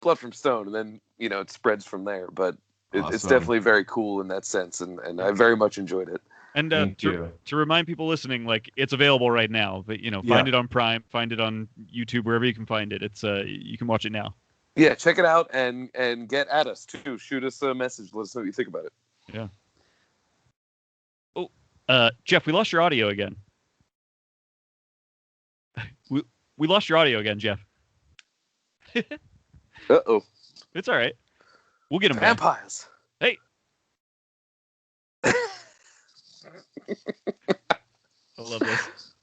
Blood from Stone, and then it spreads from there. But it's definitely very cool in that sense, and I very much enjoyed it. And to remind people listening, like, it's available right now. But find it on Prime, find it on YouTube, wherever you can find it. It's you can watch it now. Yeah, check it out and get at us too. Shoot us a message. Let us know what you think about it. Yeah. Geoff, we lost your audio again. We lost your audio again, Geoff. Uh-oh. It's all right. We'll get him back. Vampires. Hey. I love this.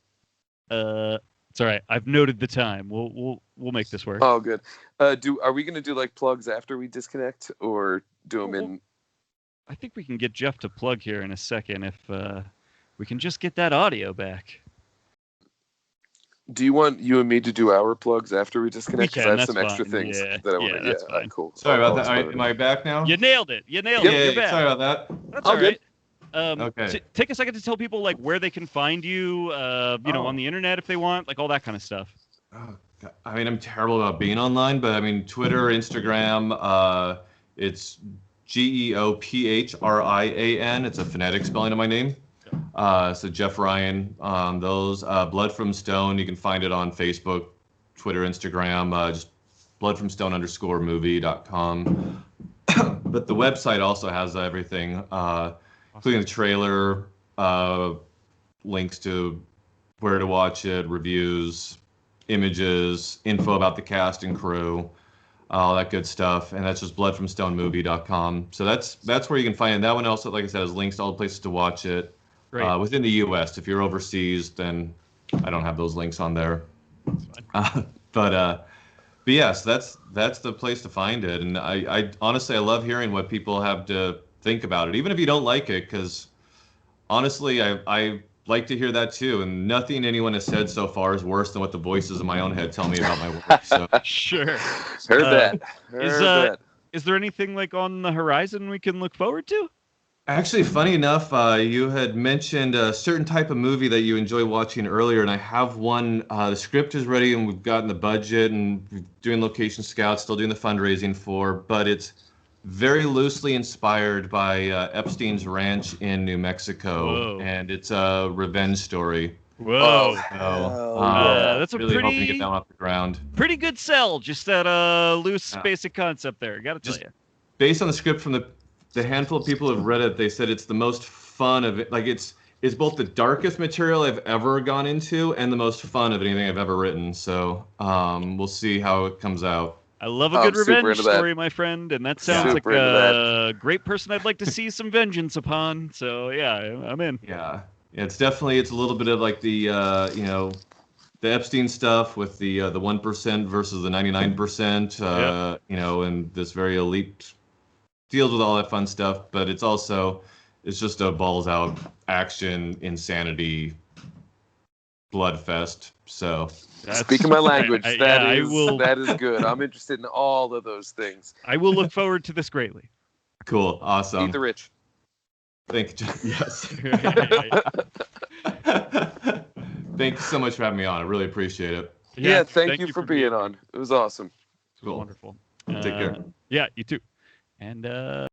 It's all right. I've noted the time. We'll make this work. Oh, good. Are we gonna do like plugs after we disconnect, or do them in? I think we can get Geoff to plug here in a second if we can just get that audio back. Do you want you and me to do our plugs after we disconnect? We can, I have that's some extra fine. things Yeah, that I want to. that's fine. Cool. Sorry about that. Am I back now? You nailed it. You nailed Yeah, it. You're back. sorry about that. That's All all right. Okay. Take a second to tell people like where they can find you, on the internet if they want, like all that kind of stuff. Oh, God. I mean, I'm terrible about being online, but I mean, Twitter, Instagram, it's GeophRian. It's a phonetic spelling of my name. So Geoff Ryan on those. Blood from Stone, you can find it on Facebook, Twitter, Instagram, just bloodfromstone_movie.com. But the website also has everything, including the trailer, links to where to watch it, reviews, images, info about the cast and crew, all that good stuff. And that's just bloodfromstonemovie.com. So that's where you can find it. That one also, like I said, has links to all the places to watch it. Within the U.S. If you're overseas, then I don't have those links on there. But yes, that's the place to find it. And I honestly, I love hearing what people have to think about it, even if you don't like it, because honestly, I like to hear that too. And nothing anyone has said so far is worse than what the voices in my own head tell me about my work. So. Sure. Heard that. Is there anything like on the horizon we can look forward to? Actually, funny enough, you had mentioned a certain type of movie that you enjoy watching earlier, and I have one. The script is ready, and we've gotten the budget, and we're doing location scouts, still doing the fundraising for, but it's very loosely inspired by Epstein's Ranch in New Mexico. Whoa. And it's a revenge story. Whoa. That's a really pretty, hoping to get that off the ground. Pretty good sell, just that loose basic concept there, gotta tell you. Based on the script from the handful of people who have read it, they said it's the most fun of it. Like it's both the darkest material I've ever gone into and the most fun of anything I've ever written. So we'll see how it comes out. I love a good revenge story, my friend, and that sounds like a great person I'd like to see some vengeance upon. So yeah, I'm in. Yeah, it's a little bit of like the the Epstein stuff with the 1% versus the 99%. And this very elite deals with all that fun stuff, but it's just a balls out action insanity blood fest. So speaking my language, that is good. I'm interested in all of those things. I will look forward to this greatly. Cool, awesome. Eat the rich. Thank you. Yes. Thank you so much for having me on. I really appreciate it. Yeah, thank you for being on. It was awesome. Cool. Wonderful. Take care. Yeah, you too. And